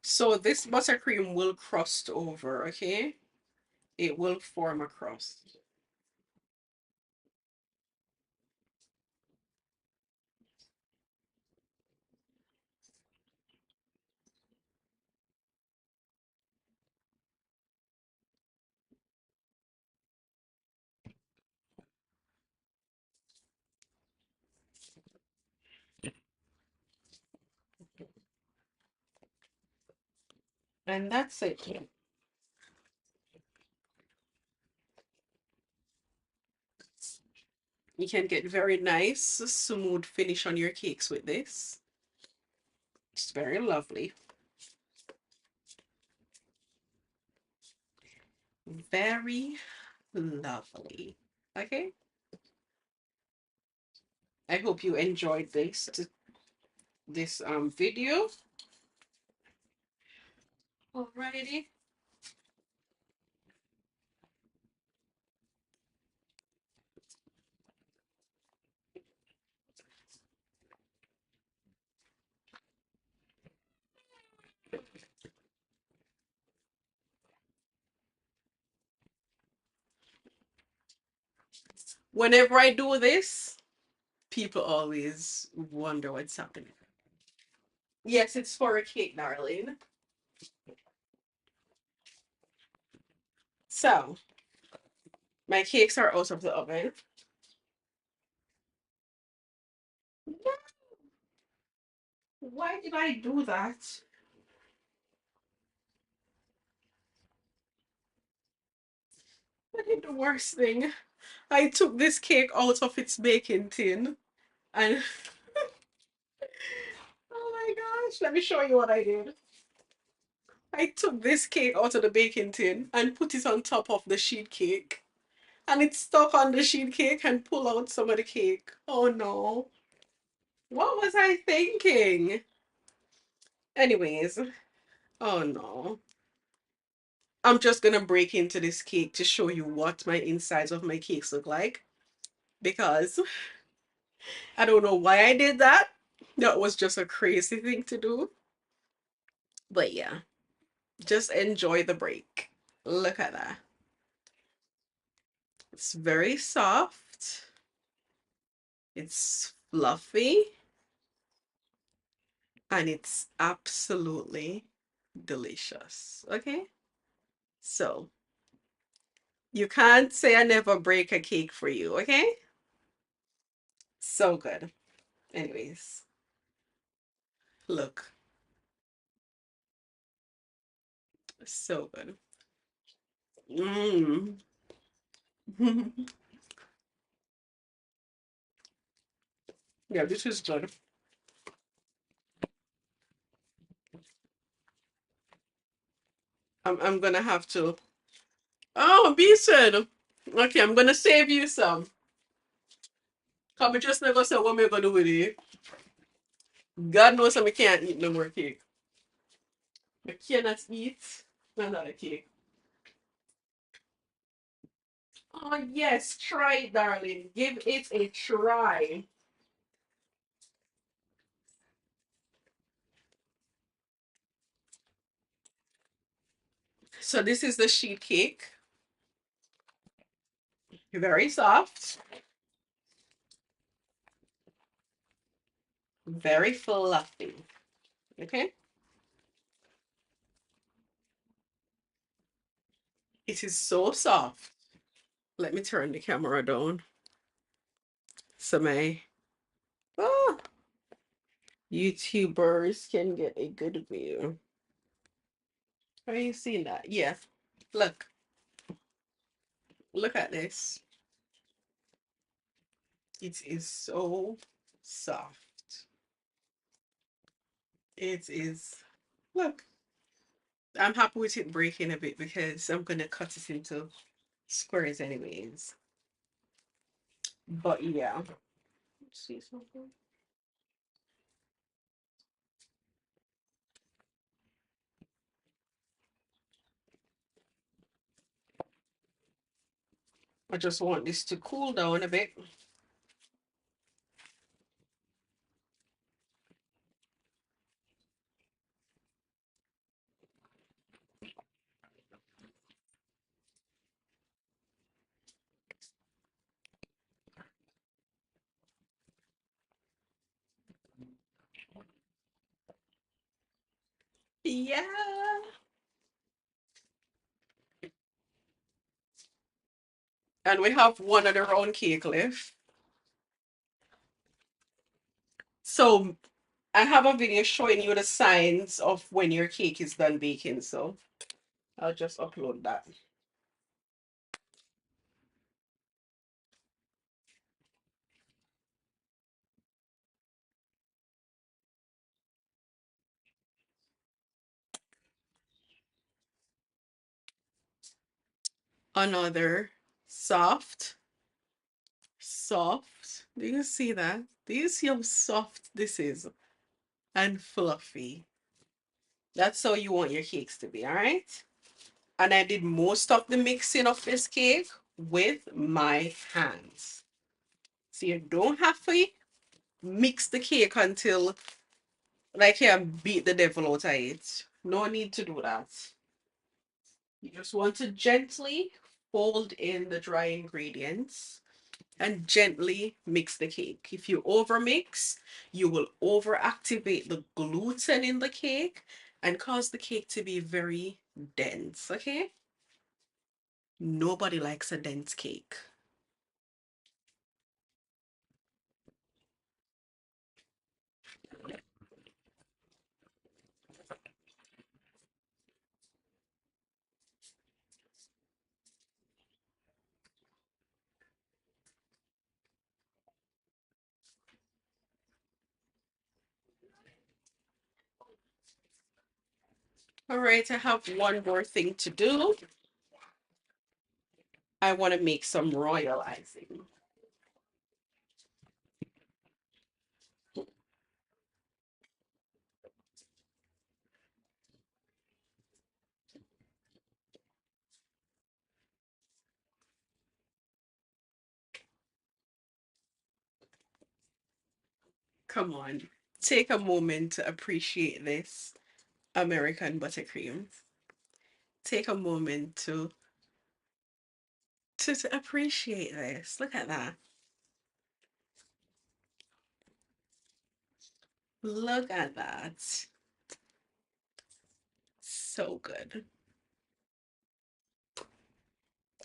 So this buttercream will crust over, okay? It will form a crust. And that's it. You can get very nice, smooth finish on your cakes with this. It's very lovely. Very lovely. Okay. I hope you enjoyed this video. Alrighty. Whenever I do this, people always wonder what's happening. Yes, it's for a cake, darling. So, my cakes are out of the oven. Why did I do that? I did the worst thing. I took this cake out of its baking tin and oh my gosh, let me show you what I did. I took this cake out of the baking tin and put it on top of the sheet cake. And it stuck on the sheet cake and pull out some of the cake. Oh no. What was I thinking? Anyways, oh no. I'm just gonna break into this cake to show you what my insides of my cakes look like because I don't know why I did that. That was just a crazy thing to do. But yeah, just enjoy the break. Look at that. It's very soft. It's fluffy. And it's absolutely delicious. Okay? So, you can't say I never break a cake for you. Okay? So good. Anyways, look. So good. Mmm. Yeah, this is good. I'm gonna have to. Oh, Beeson. Okay, I'm gonna save you some. Come just never say what me gonna do with it. God knows I can't eat no more cake. I cannot eat another cake. Oh yes, try it, darling. Give it a try. So this is the sheet cake. Very soft, very fluffy. Okay? It is so soft. Let me turn the camera down so my ah, YouTubers can get a good view. Are you seeing that? Yeah. Look. Look at this. It is so soft. It is. Look. I'm happy with it breaking a bit because I'm gonna cut it into squares anyways. But yeah. Let's see something. I just want this to cool down a bit. Yeah. And we have one other round cake left. So I have a video showing you the signs of when your cake is done baking. So I'll just upload that. Another soft, soft. Do you see that? Do you see how soft this is? And fluffy. That's how you want your cakes to be, all right? And I did most of the mixing of this cake with my hands. So you don't have to mix the cake until like you beat the devil out of it. No need to do that. You just want to gently fold in the dry ingredients and gently mix the cake. If you overmix, you will overactivate the gluten in the cake and cause the cake to be very dense, okay? Nobody likes a dense cake. All right, I have one more thing to do. I want to make some royal icing. Come on, take a moment to appreciate this American buttercream. Take a moment to appreciate this. Look at that. Look at that. So good.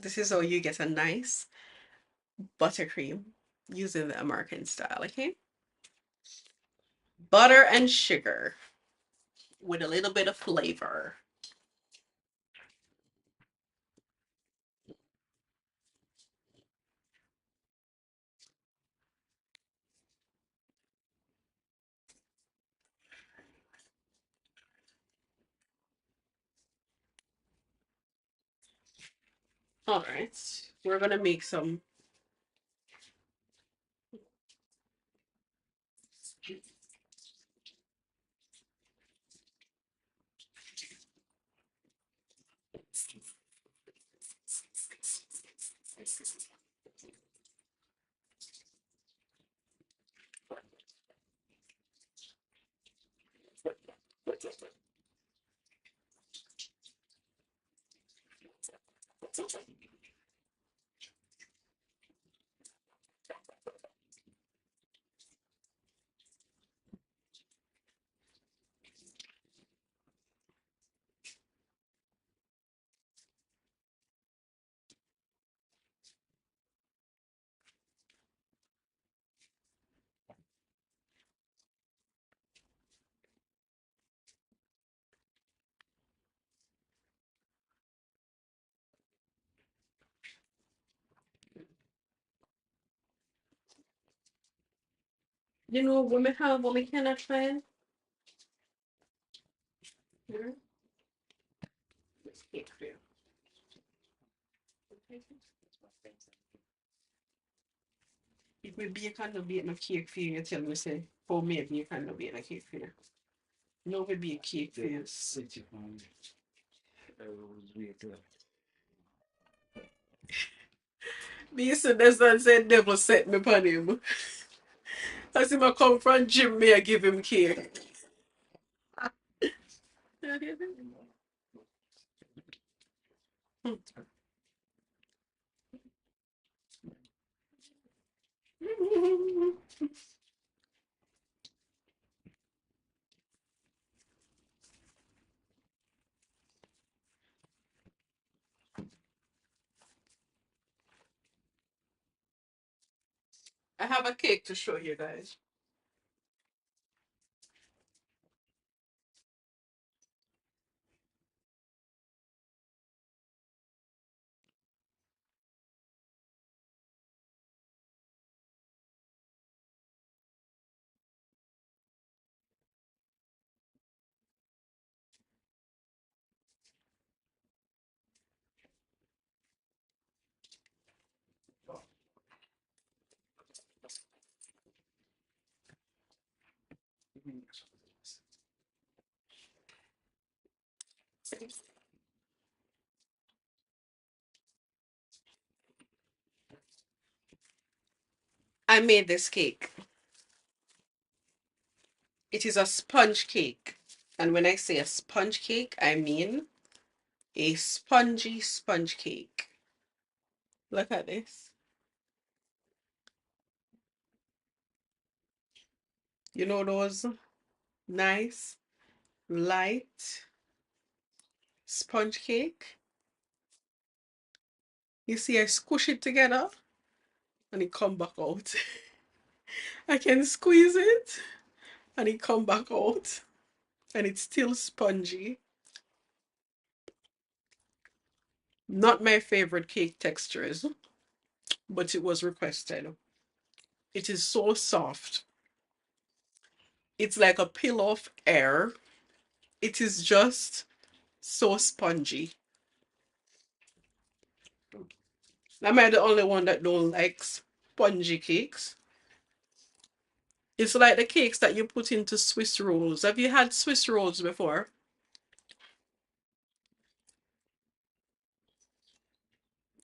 This is how you get a nice buttercream using the American style, okay? Butter and sugar with a little bit of flavor. All right, we're gonna make some. You know what we have what we cannot find? Here. This cake for you. If we bake and no bake no cake for you, you tell me say homemade bake and no bake no cake for you. No we bake cake for you. Me so that's what said devil set me upon him. As him I come from gym, me I give him cake. I have a cake to show you guys. I made this cake. It is a sponge cake. And when I say a sponge cake, I mean a spongy sponge cake. Look at this. You know those nice, light sponge cake? You see, I squish it together and it come back out. I can squeeze it and it come back out and it's still spongy. Not my favorite cake textures, but it was requested. It is so soft. It's like a pillow of air. It is just so spongy. Am I the only one that don't like spongy cakes? It's like the cakes that you put into Swiss rolls. Have you had Swiss rolls before?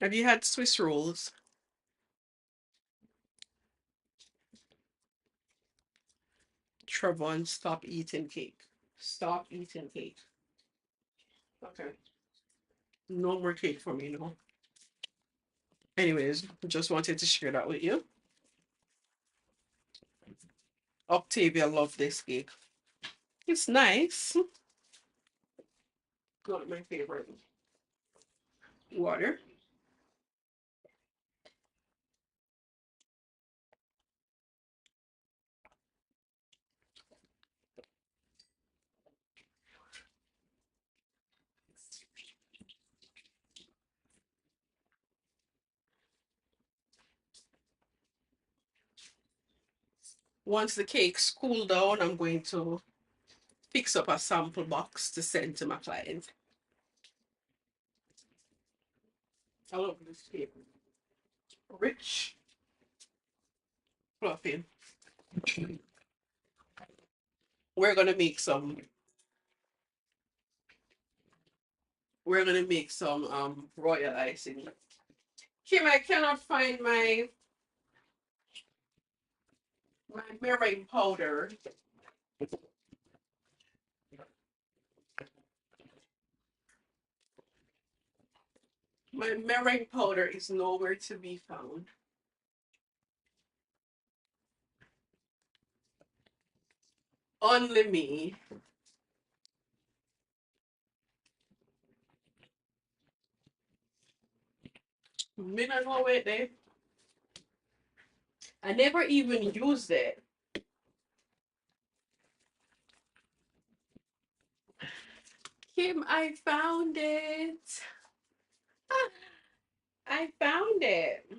Have you had Swiss rolls? Trevon, stop eating cake. Stop eating cake. Okay. No more cake for me, no. Anyways, just wanted to share that with you. Octavia loved this cake. It's nice. Not my favorite. Water. Once the cake's cooled down, I'm going to fix up a sample box to send to my client. I love this cake. Rich, fluffy. We're gonna make some. We're gonna make some royal icing. Kim, I cannot find my meringue powder. My meringue powder is nowhere to be found. Only me. Me not know where there. I never even used it. Kim, I found it. Ah, I found it.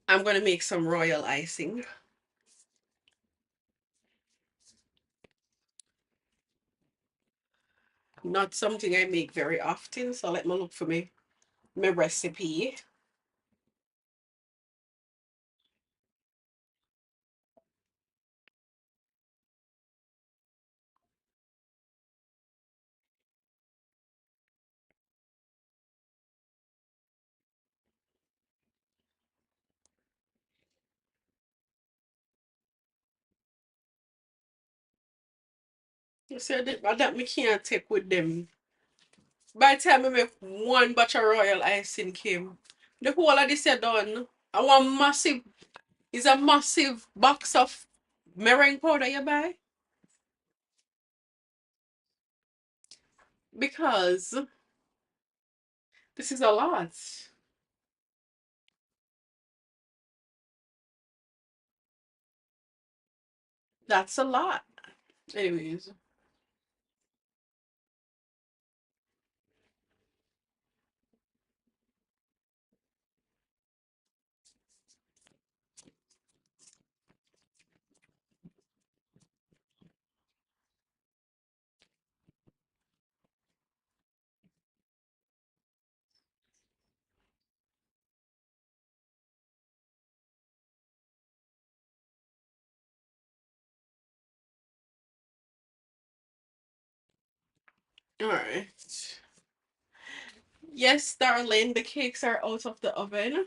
I'm gonna make some royal icing. Not something I make very often, so let me look for my recipe. You said that me can't take with them. By the time I make one batch of royal icing came, the whole of this are done. I want massive, is a massive box of meringue powder you buy? Because this is a lot. That's a lot. Anyways, all right. Yes, darling, the cakes are out of the oven.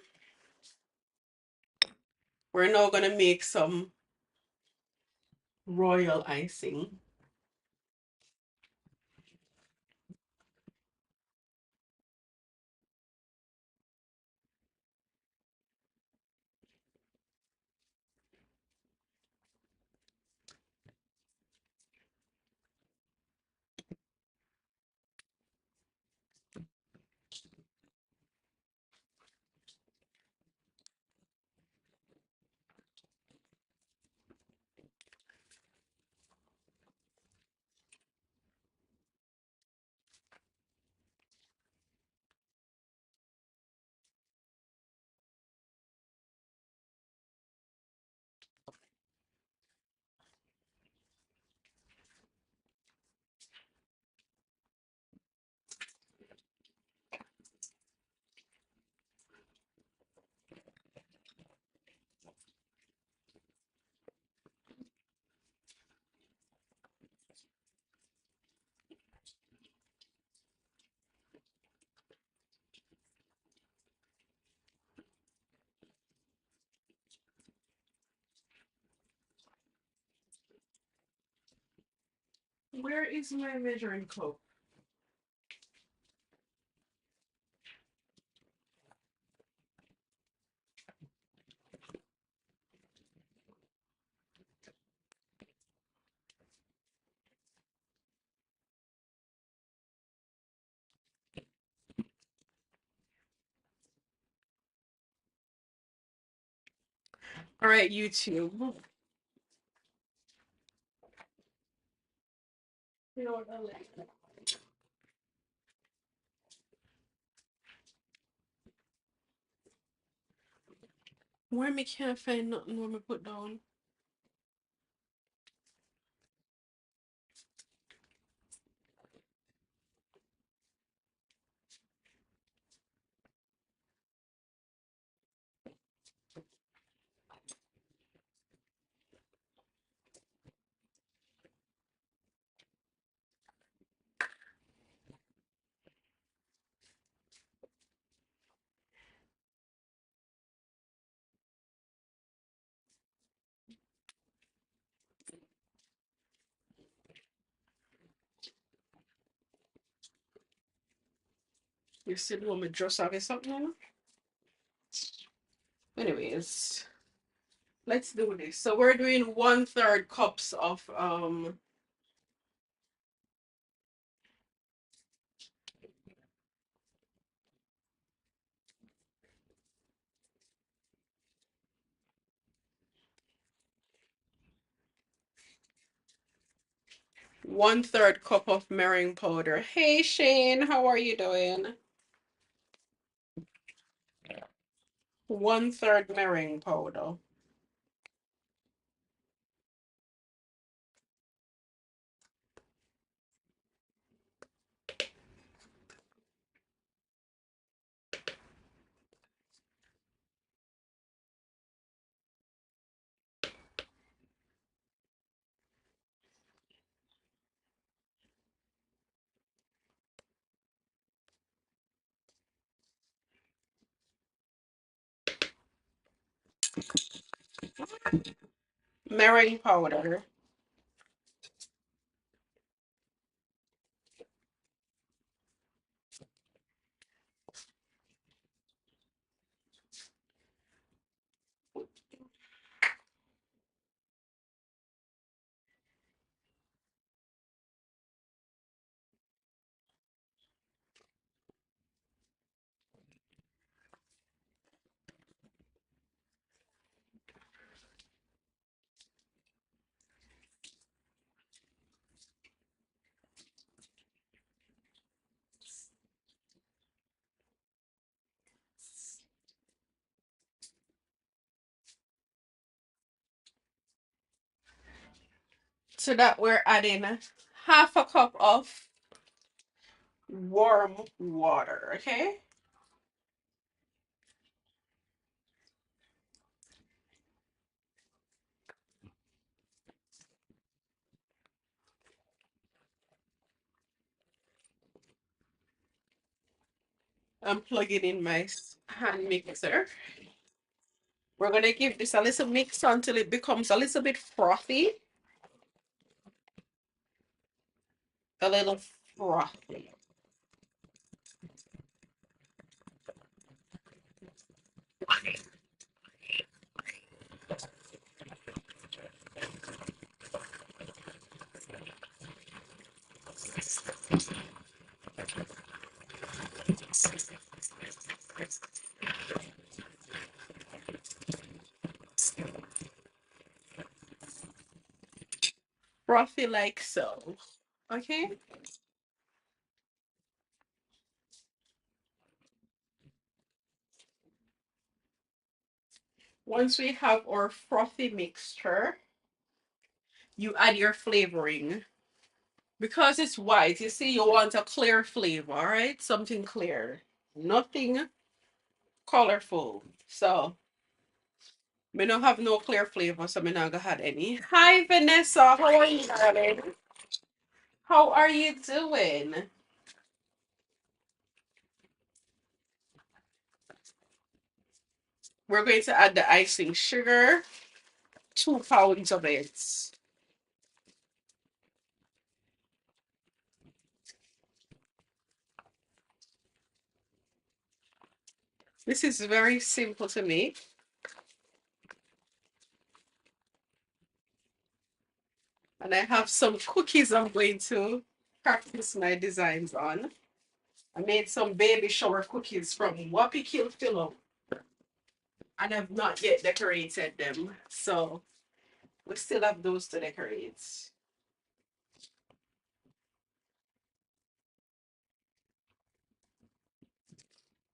We're now gonna make some royal icing. Where is my measuring cup? All right, YouTube. You know what? Why me can't find nothing when me put down? You still want me just have something? Anyways, let's do this. So we're doing 1/3 cups of 1/3 cup of meringue powder. Hey Shane, how are you doing? 1/3 meringue powder. Meringue powder. So that we're adding 1/2 cup of warm water, okay? I'm plugging in my hand mixer. We're gonna give this a little mix until it becomes a little bit frothy. A little frothy. Frothy like so. Okay? Once we have our frothy mixture, you add your flavoring. Because it's white, you see, you want a clear flavor, all right? Something clear. Nothing colorful. So, me don't have no clear flavor, so me not gonna have any. Hi, Vanessa. How are you, darling? How are you doing? We're going to add the icing sugar, 2 pounds of it. This is very simple to make. And I have some cookies I'm going to practice my designs on. I made some baby shower cookies from Whoppy Kill Phillip and I've not yet decorated them. So we still have those to decorate.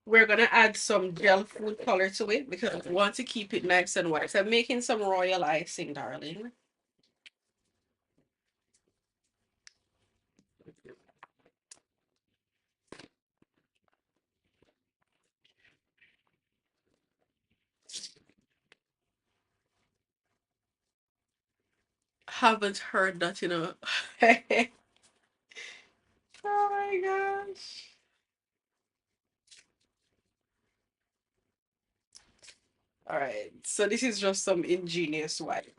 We're gonna add some gel food color to it because we want to keep it nice and white. I'm making some royal icing, darling. Haven't heard that, you know. Oh my gosh. All right, so this is just some ingenious white.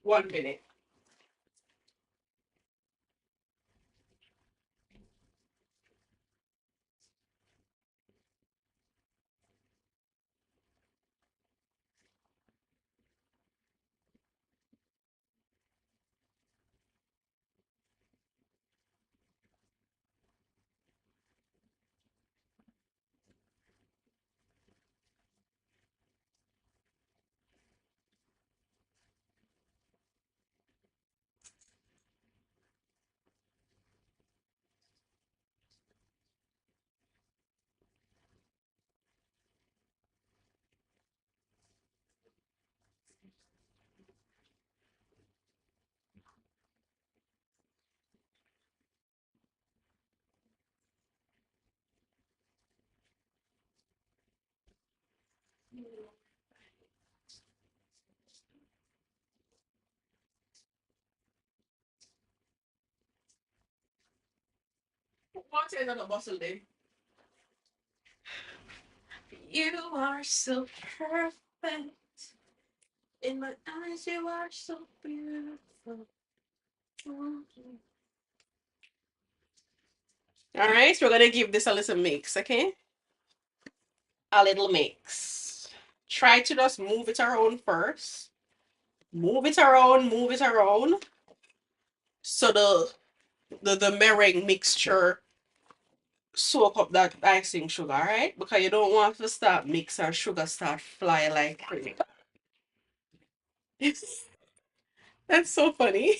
1 minute. What is on the bottle then? You are so perfect. In my eyes, you are so beautiful. All right, so we're gonna give this a little mix, okay? A little mix. Try to just move it around first. Move it around. So the meringue mixture soak up that icing sugar, right? Because you don't want to start mix and sugar start fly like crazy. That's so funny.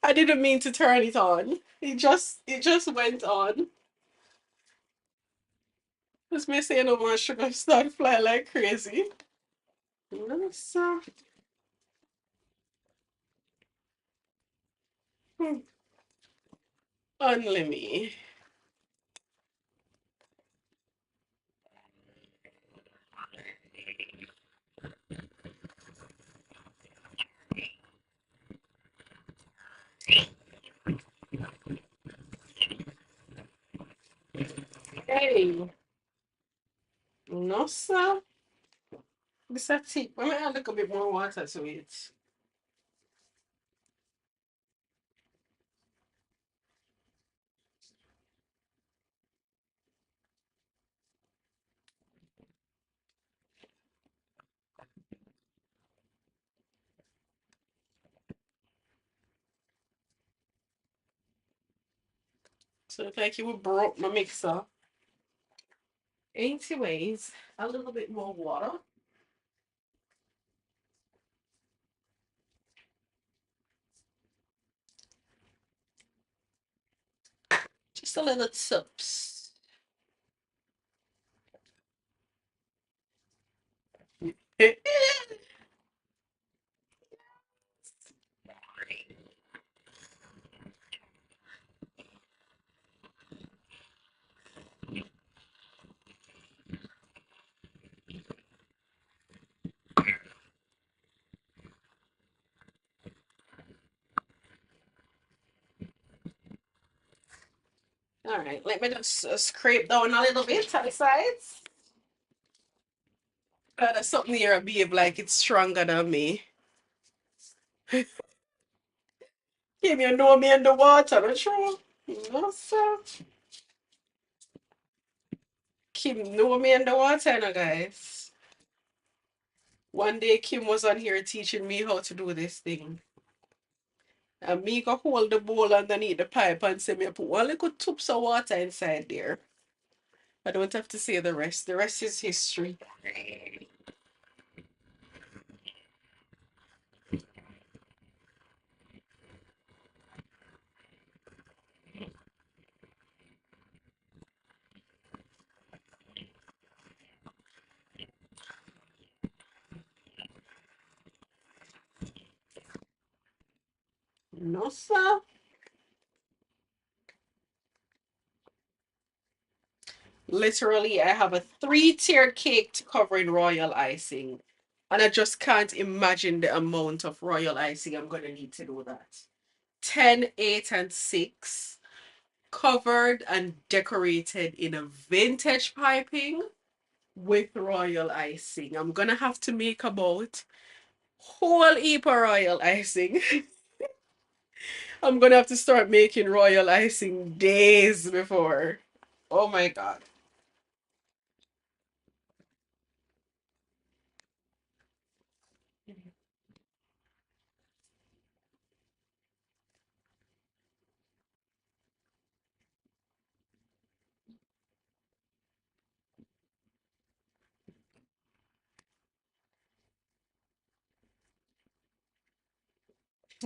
I didn't mean to turn it on. It just went on. Just me saying no more sugar start fly like crazy. Yes, only me. Hey, no sir. This a tip. Let me add a little bit more water to it. So it's like you broke my mixer. 80 ways. A little bit more water. Just a little tips. All right, let me just scrape down a little bit to the sides. There's something here, behave like it's stronger than me. Give me a know me in the water, not true? No, sir. Kim know me in the water, now, guys. One day Kim was on here teaching me how to do this thing. And me go hold the bowl underneath the pipe and say me put one little tubs of water inside there. I don't have to say the rest. The rest is history. No, sir. Literally, I have a three-tiered cake to cover in royal icing. And I just can't imagine the amount of royal icing I'm going to need to do that. 10, 8, and 6 covered and decorated in a vintage piping with royal icing. I'm going to have to make about whole heap of royal icing. I'm going to have to start making royal icing days before. Oh my God.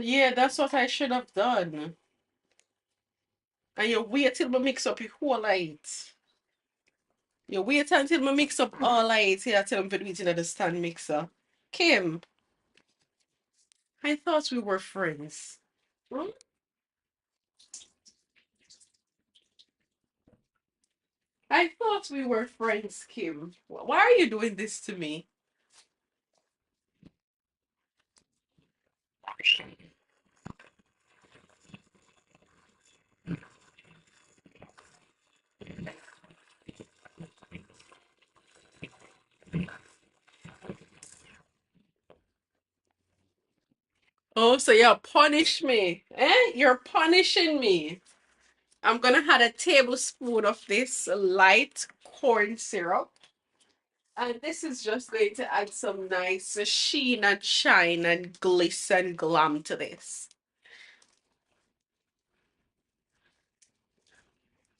Yeah, that's what I should have done. And you wait till we mix up your whole light. You wait until we mix up all lights here. Tell them to do it in the stand mixer. Kim, I thought we were friends. Hmm? I thought we were friends, Kim. Why are you doing this to me? Oh, so you're punish me. Eh? You're punishing me. I'm gonna add a tablespoon of this light corn syrup. And this is just going to add some nice sheen and shine and gliss and glam to this.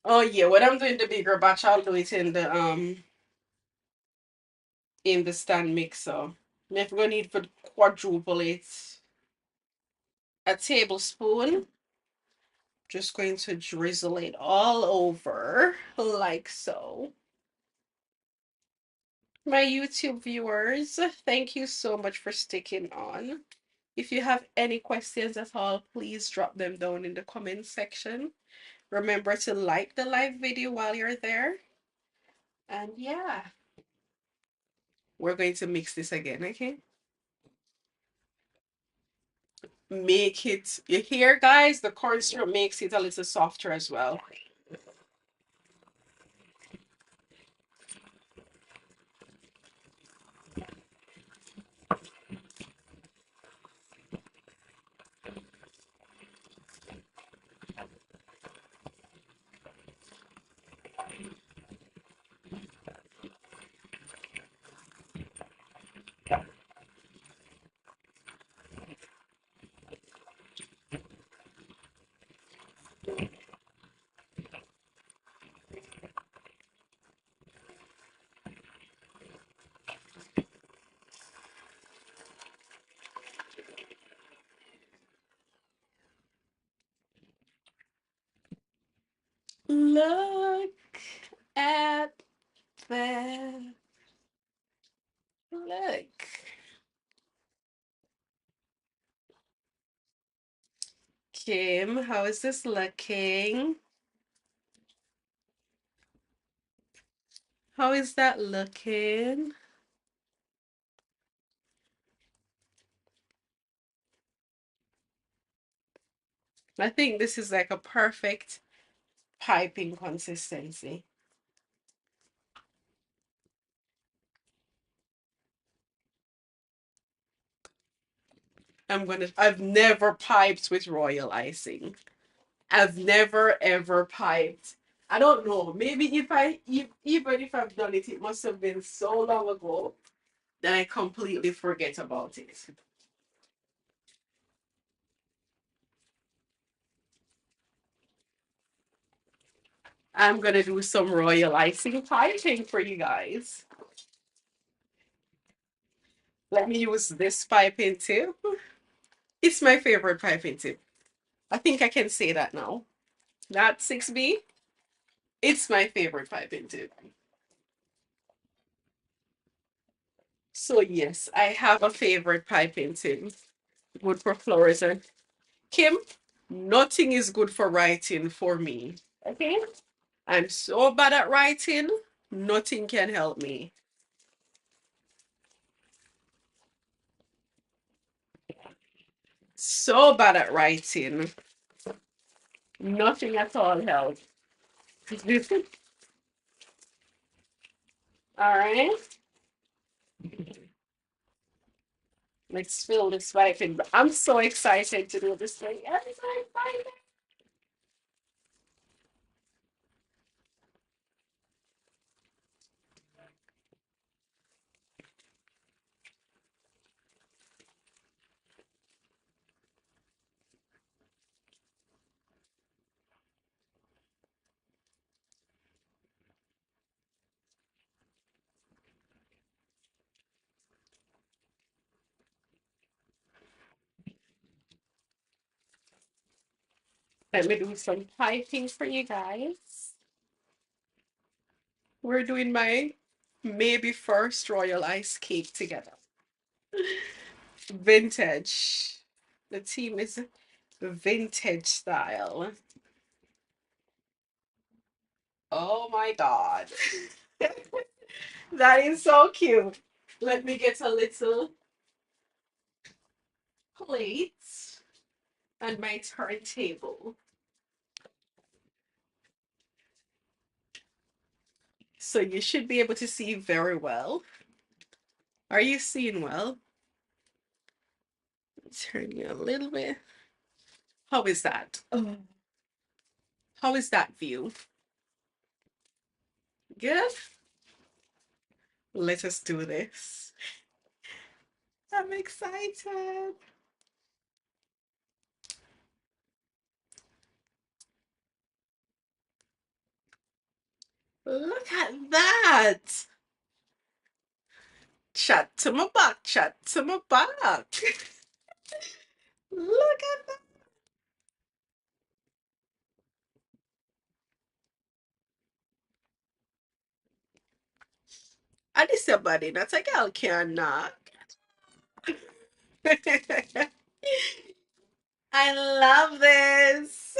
Oh yeah, when I'm doing the bigger batch, I'll do it in the stand mixer. If we're gonna need for quadruple it. A tablespoon. Just going to drizzle it all over like so. My YouTube viewers, thank you so much for sticking on. If you have any questions at all, please drop them down in the comment section. Remember to like the live video while you're there. And yeah, we're going to mix this again, okay? Make it, you hear guys, the corn syrup makes it a little softer as well. Look at that. Look. Kim, how is this looking? How is that looking? I think this is like a perfect piping consistency. I've never piped with royal icing. I've never ever piped I don't know. Maybe even if I've done it, it must have been so long ago that I completely forget about it. I'm gonna do some royal icing piping for you guys. Let me use this piping tip. It's my favorite piping tip. I think I can say that now. Not 6B. It's my favorite piping tip. So yes, I have a favorite piping tip. Good for fluorescent. Kim, nothing is good for writing for me. Okay? I'm so bad at writing, nothing can help me. So bad at writing, nothing at all helps. All right, let's fill this piping. I'm so excited to do this thing. I'm so excited. Let me do some piping for you guys. We're doing my maybe first royal ice cake together. Vintage. The team is vintage style. Oh my God. That is so cute. Let me get a little plate and my turntable. So you should be able to see very well. Are you seeing well? Turn you a little bit. How is that? Oh. How is that view? Good? Let us do this. I'm excited. Look at that. Chat to my back, chat to my back. Look at that. And this your body, not a girl can knock. I love this.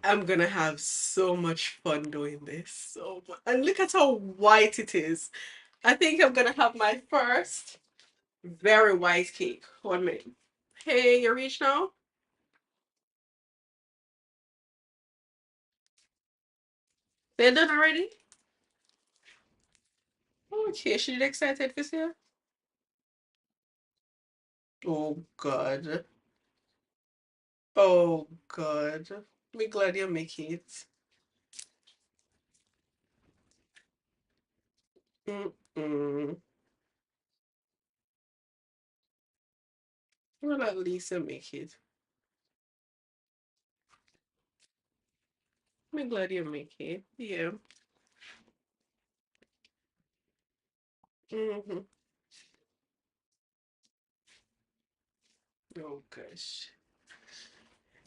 I'm gonna have so much fun doing this. So much. And look at how white it is. I think I'm gonna have my first very white cake. 1 minute. Hey, you reach now? They're done already? Okay, she did excited for you? Oh God. Oh God. Me glad you make it. Mm-mm. Well, at least you make it. Me glad you make it. Yeah. Mm-hmm. Oh gosh.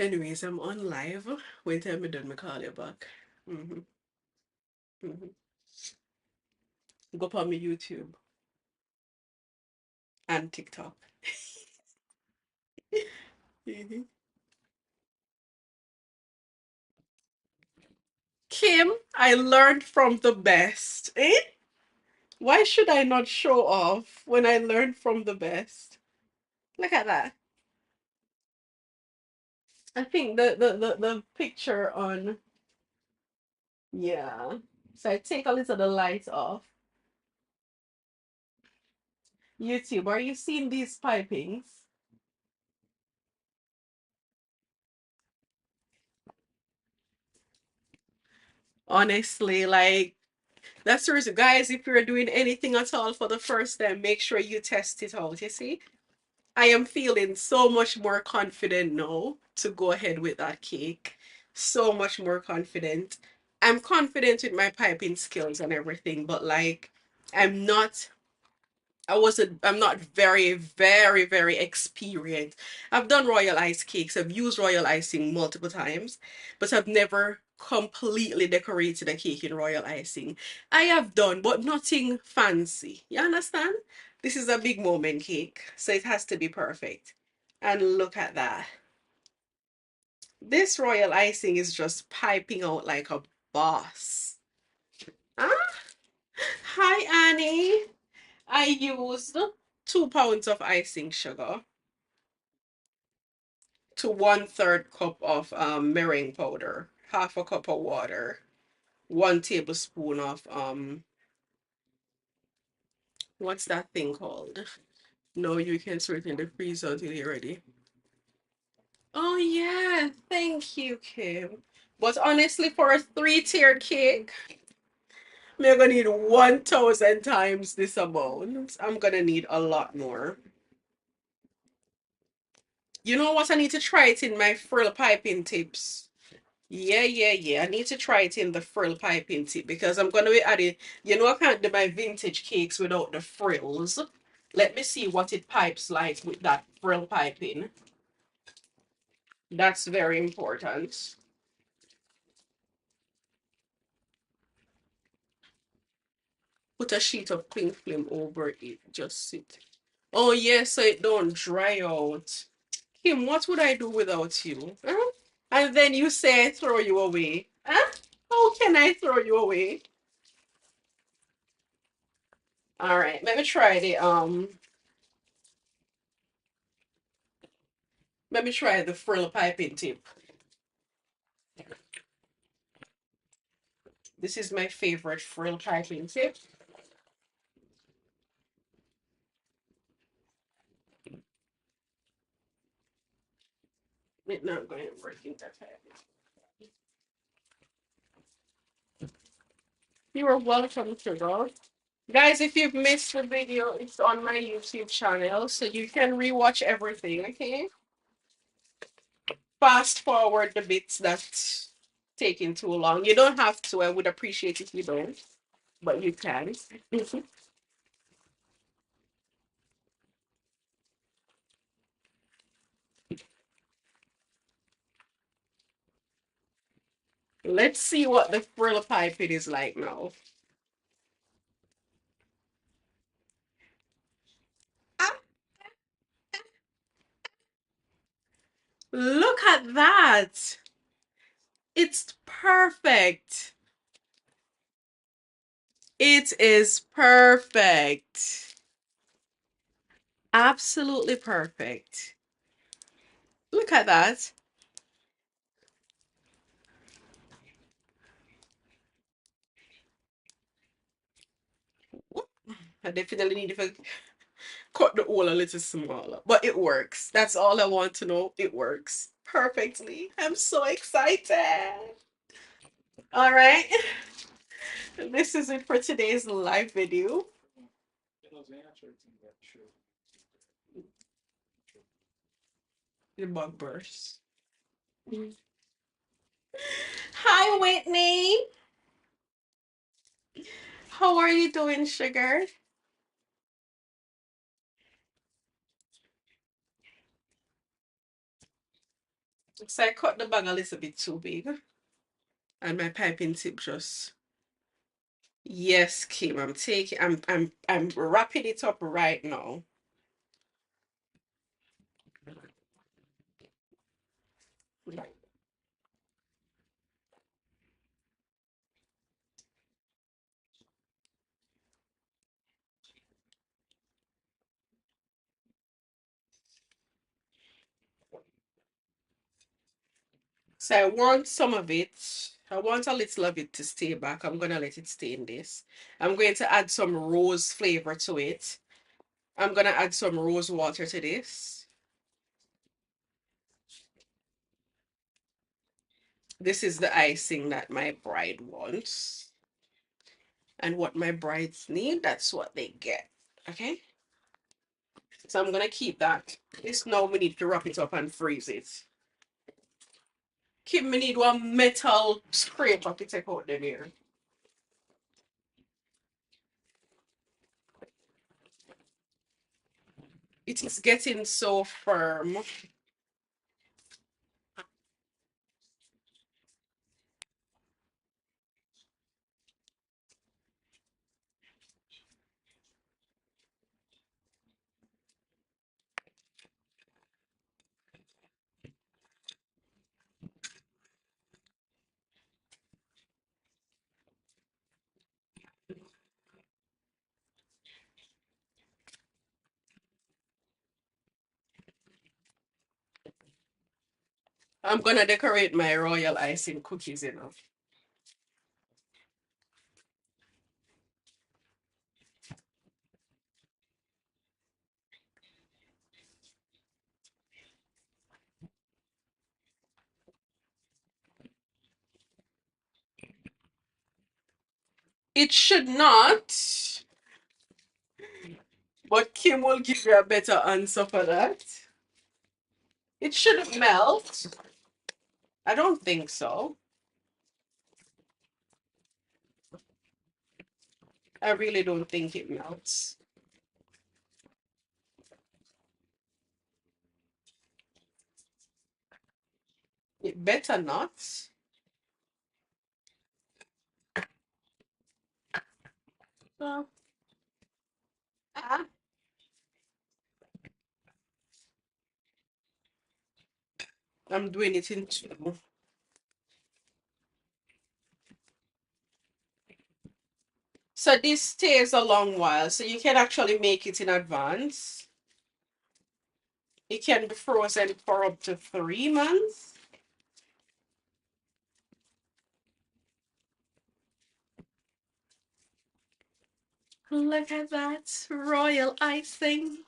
Anyways, I'm on live. Wait till I'm done, me call you back. Mm-hmm. Mm-hmm. Go on my YouTube and TikTok. Mhm. Kim, I learned from the best. Eh? Why should I not show off when I learned from the best? Look at that. I think the picture on, yeah. So I take a little of the light off. YouTube, are you seeing these pipings? Honestly, like that's the reason, guys. If you're doing anything at all for the first time, make sure you test it out. You see, I am feeling so much more confident now to go ahead with that cake. So much more confident. I'm confident with my piping skills and everything, but like, I'm not I'm not very experienced. I've done royal ice cakes. I've used royal icing multiple times, but I've never completely decorated a cake in royal icing. I have done, but nothing fancy. You understand? This is a big moment cake, so it has to be perfect. And look at that. This royal icing is just piping out like a boss. Ah, hi Annie. I used 2 pounds of icing sugar to 1/3 cup of meringue powder, half a cup of water, 1 tablespoon of what's that thing called? No, you can store it in the freezer until you're ready. Oh yeah, thank you, Kim. But honestly, for a 3-tiered cake, we're gonna need 1,000 times this amount. I'm gonna need a lot more. You know what? I need to try it in my frill piping tips. Yeah. I need to try it in the frill piping tip because I'm gonna be adding, I can't do my vintage cakes without the frills. Let me see what it pipes like with that frill piping. That's very important. Put a sheet of cling film over it. Just sit. Oh yes, so it don't dry out. Kim, what would I do without you? Huh? And then you say I throw you away. Huh? How can I throw you away? All right, let me try the frill piping tip. This is my favorite frill piping tip. It's not going to work in that time. You are welcome to go. Guys, if you've missed the video, it's on my YouTube channel, so you can rewatch everything, okay? Fast forward the bits that taking too long. You don't have to. I would appreciate if you don't, but you can. Let's see what the frill piping is like now. Ah, look at that. It's perfect. It is perfect. Absolutely perfect. Look at that. I definitely need to cut the hole a little smaller, but it works. That's all I want to know. It works perfectly. I'm so excited. All right. This is it for today's live video. The bug burst. Hi, Whitney. How are you doing, sugar? So I cut the bag a little bit too big, and my piping tip just. Yes, Kim. I'm wrapping it up right now. So I want some of it. I want a little of it to stay back. I'm gonna let it stay in this. I'm going to add some rose flavor to it. I'm gonna add some rose water to this. This is the icing that my bride wants. And what my brides need, that's what they get. Okay? So I'm gonna keep that. This now we need to wrap it up and freeze it. Keep me need one metal scraper to take out the mirror. It is getting so firm. I'm gonna decorate my royal icing cookies, you know. It should not, but Kim will give you a better answer for that. It shouldn't melt. I don't think so. I really don't think it melts. It better not. So, ah, I'm doing it in two. So this stays a long while, so you can actually make it in advance. It can be frozen for up to 3 months. Look at that royal icing.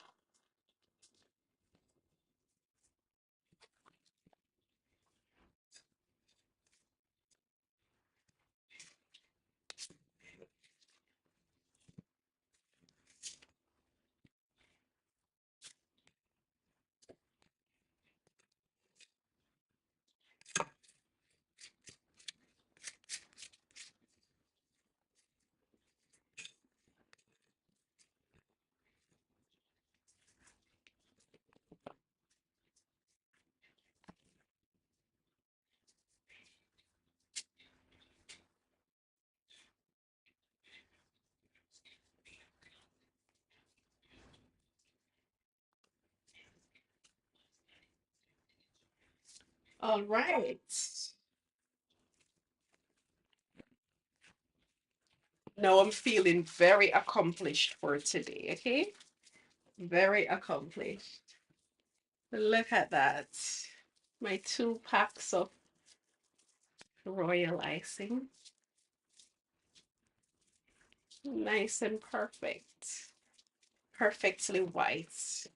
All right. Now I'm feeling very accomplished for today, okay? Very accomplished. Look at that. My 2 packs of royal icing. Nice and perfect. Perfectly white.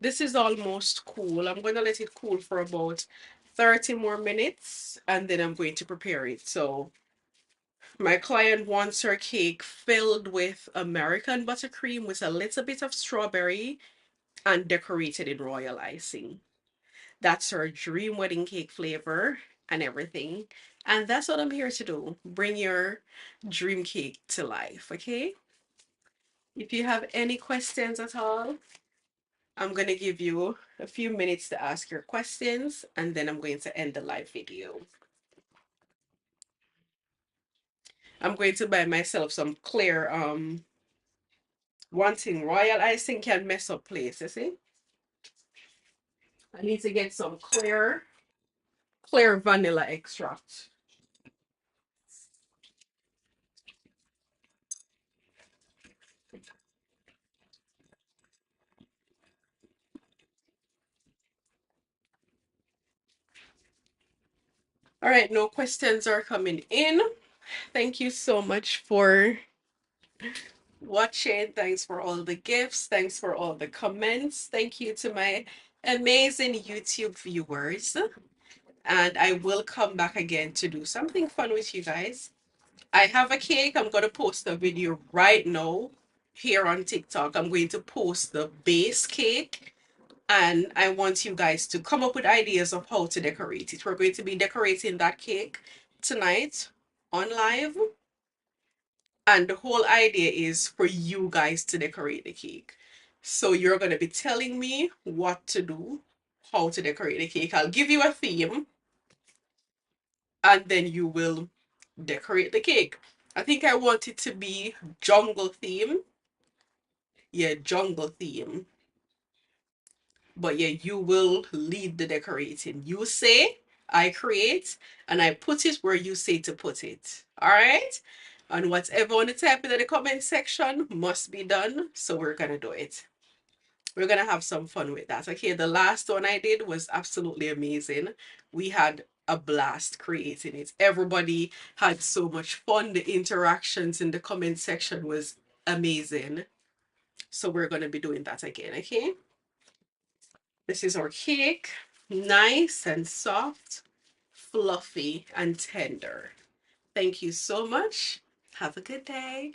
This is almost cool. I'm going to let it cool for about 30 more minutes and then I'm going to prepare it. So my client wants her cake filled with American buttercream with a little bit of strawberry and decorated in royal icing. That's her dream wedding cake flavor and everything. And that's what I'm here to do. Bring your dream cake to life, okay? If you have any questions at all, I'm going to give you a few minutes to ask your questions and then I'm going to end the live video. I'm going to buy myself some clear, one thing, royal icing can mess up places, see? I need to get some clear vanilla extract. All right, no questions are coming in. Thank you so much for watching. Thanks for all the gifts. Thanks for all the comments. Thank you to my amazing YouTube viewers. And I will come back again to do something fun with you guys. I have a cake. I'm going to post a video right now here on TikTok. I'm going to post the base cake. And I want you guys to come up with ideas of how to decorate it. We're going to be decorating that cake tonight on live. And the whole idea is for you guys to decorate the cake. So you're going to be telling me what to do, how to decorate the cake. I'll give you a theme and then you will decorate the cake. I think I want it to be jungle theme. Yeah, jungle theme. But yeah, you will lead the decorating. You say, I create, and I put it where you say to put it. All right? And whatever on the type in the comment section must be done. So we're going to do it. We're going to have some fun with that. Okay, the last one I did was absolutely amazing. We had a blast creating it. Everybody had so much fun. The interactions in the comment section was amazing. So we're going to be doing that again, okay? This is our cake. Nice and soft, fluffy and tender. Thank you so much. Have a good day.